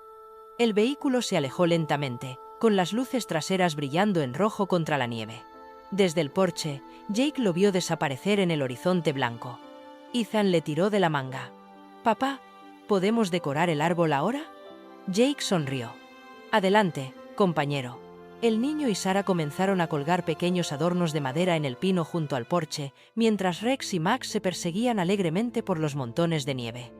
El vehículo se alejó lentamente, con las luces traseras brillando en rojo contra la nieve. Desde el porche, Jake lo vio desaparecer en el horizonte blanco. Ethan le tiró de la manga. «Papá, ¿podemos decorar el árbol ahora?» Jake sonrió. «Adelante, compañero». El niño y Sarah comenzaron a colgar pequeños adornos de madera en el pino junto al porche, mientras Rex y Max se perseguían alegremente por los montones de nieve.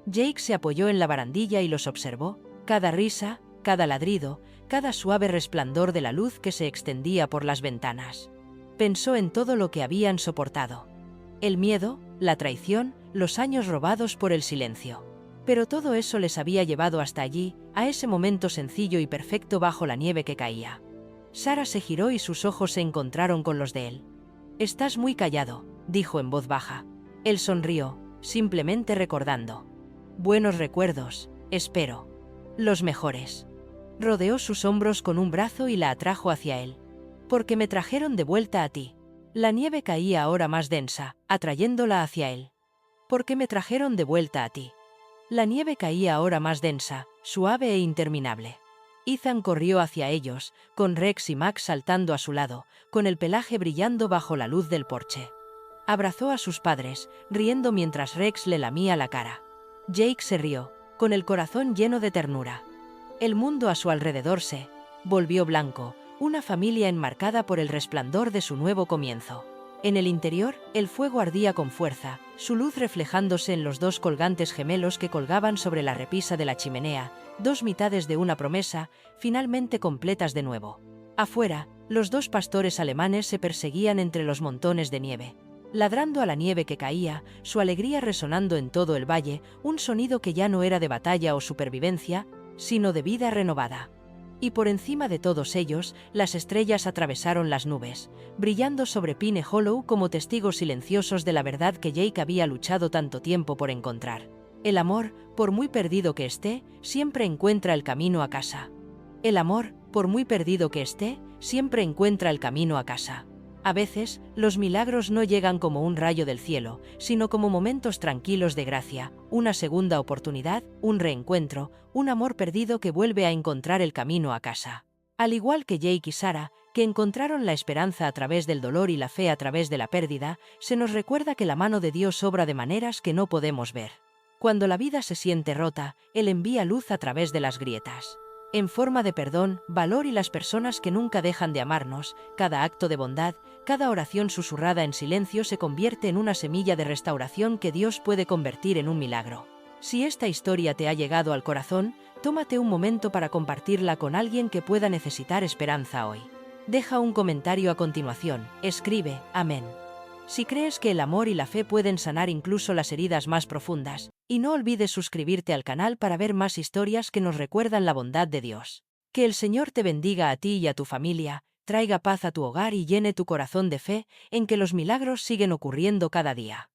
Jake se apoyó en la barandilla y los observó, cada risa, cada ladrido, cada suave resplandor de la luz que se extendía por las ventanas. Pensó en todo lo que habían soportado. El miedo, la traición, los años robados por el silencio. Pero todo eso les había llevado hasta allí, a ese momento sencillo y perfecto bajo la nieve que caía. Sarah se giró y sus ojos se encontraron con los de él. «Estás muy callado», dijo en voz baja. Él sonrió, simplemente recordando. «Buenos recuerdos, espero. Los mejores». Rodeó sus hombros con un brazo y la atrajo hacia él. «Porque me trajeron de vuelta a ti». La nieve caía ahora más densa, atrayéndola hacia él. «Porque me trajeron de vuelta a ti». La nieve caía ahora más densa, suave e interminable. Ethan corrió hacia ellos, con Rex y Max saltando a su lado, con el pelaje brillando bajo la luz del porche. Abrazó a sus padres, riendo mientras Rex le lamía la cara. Jake se rió, con el corazón lleno de ternura. El mundo a su alrededor se volvió blanco, una familia enmarcada por el resplandor de su nuevo comienzo. En el interior, el fuego ardía con fuerza, su luz reflejándose en los dos colgantes gemelos que colgaban sobre la repisa de la chimenea, dos mitades de una promesa, finalmente completas de nuevo. Afuera, los dos pastores alemanes se perseguían entre los montones de nieve. Ladrando a la nieve que caía, su alegría resonando en todo el valle, un sonido que ya no era de batalla o supervivencia, sino de vida renovada. Y por encima de todos ellos, las estrellas atravesaron las nubes, brillando sobre Pine Hollow como testigos silenciosos de la verdad que Jake había luchado tanto tiempo por encontrar. El amor, por muy perdido que esté, siempre encuentra el camino a casa. El amor, por muy perdido que esté, siempre encuentra el camino a casa. A veces, los milagros no llegan como un rayo del cielo, sino como momentos tranquilos de gracia, una segunda oportunidad, un reencuentro, un amor perdido que vuelve a encontrar el camino a casa. Al igual que Jake y Sarah, que encontraron la esperanza a través del dolor y la fe a través de la pérdida, se nos recuerda que la mano de Dios obra de maneras que no podemos ver. Cuando la vida se siente rota, Él envía luz a través de las grietas. En forma de perdón, valor y las personas que nunca dejan de amarnos, cada acto de bondad, cada oración susurrada en silencio se convierte en una semilla de restauración que Dios puede convertir en un milagro. Si esta historia te ha llegado al corazón, tómate un momento para compartirla con alguien que pueda necesitar esperanza hoy. Deja un comentario a continuación, escribe, amén. Si crees que el amor y la fe pueden sanar incluso las heridas más profundas, y no olvides suscribirte al canal para ver más historias que nos recuerdan la bondad de Dios. Que el Señor te bendiga a ti y a tu familia, traiga paz a tu hogar y llene tu corazón de fe en que los milagros siguen ocurriendo cada día.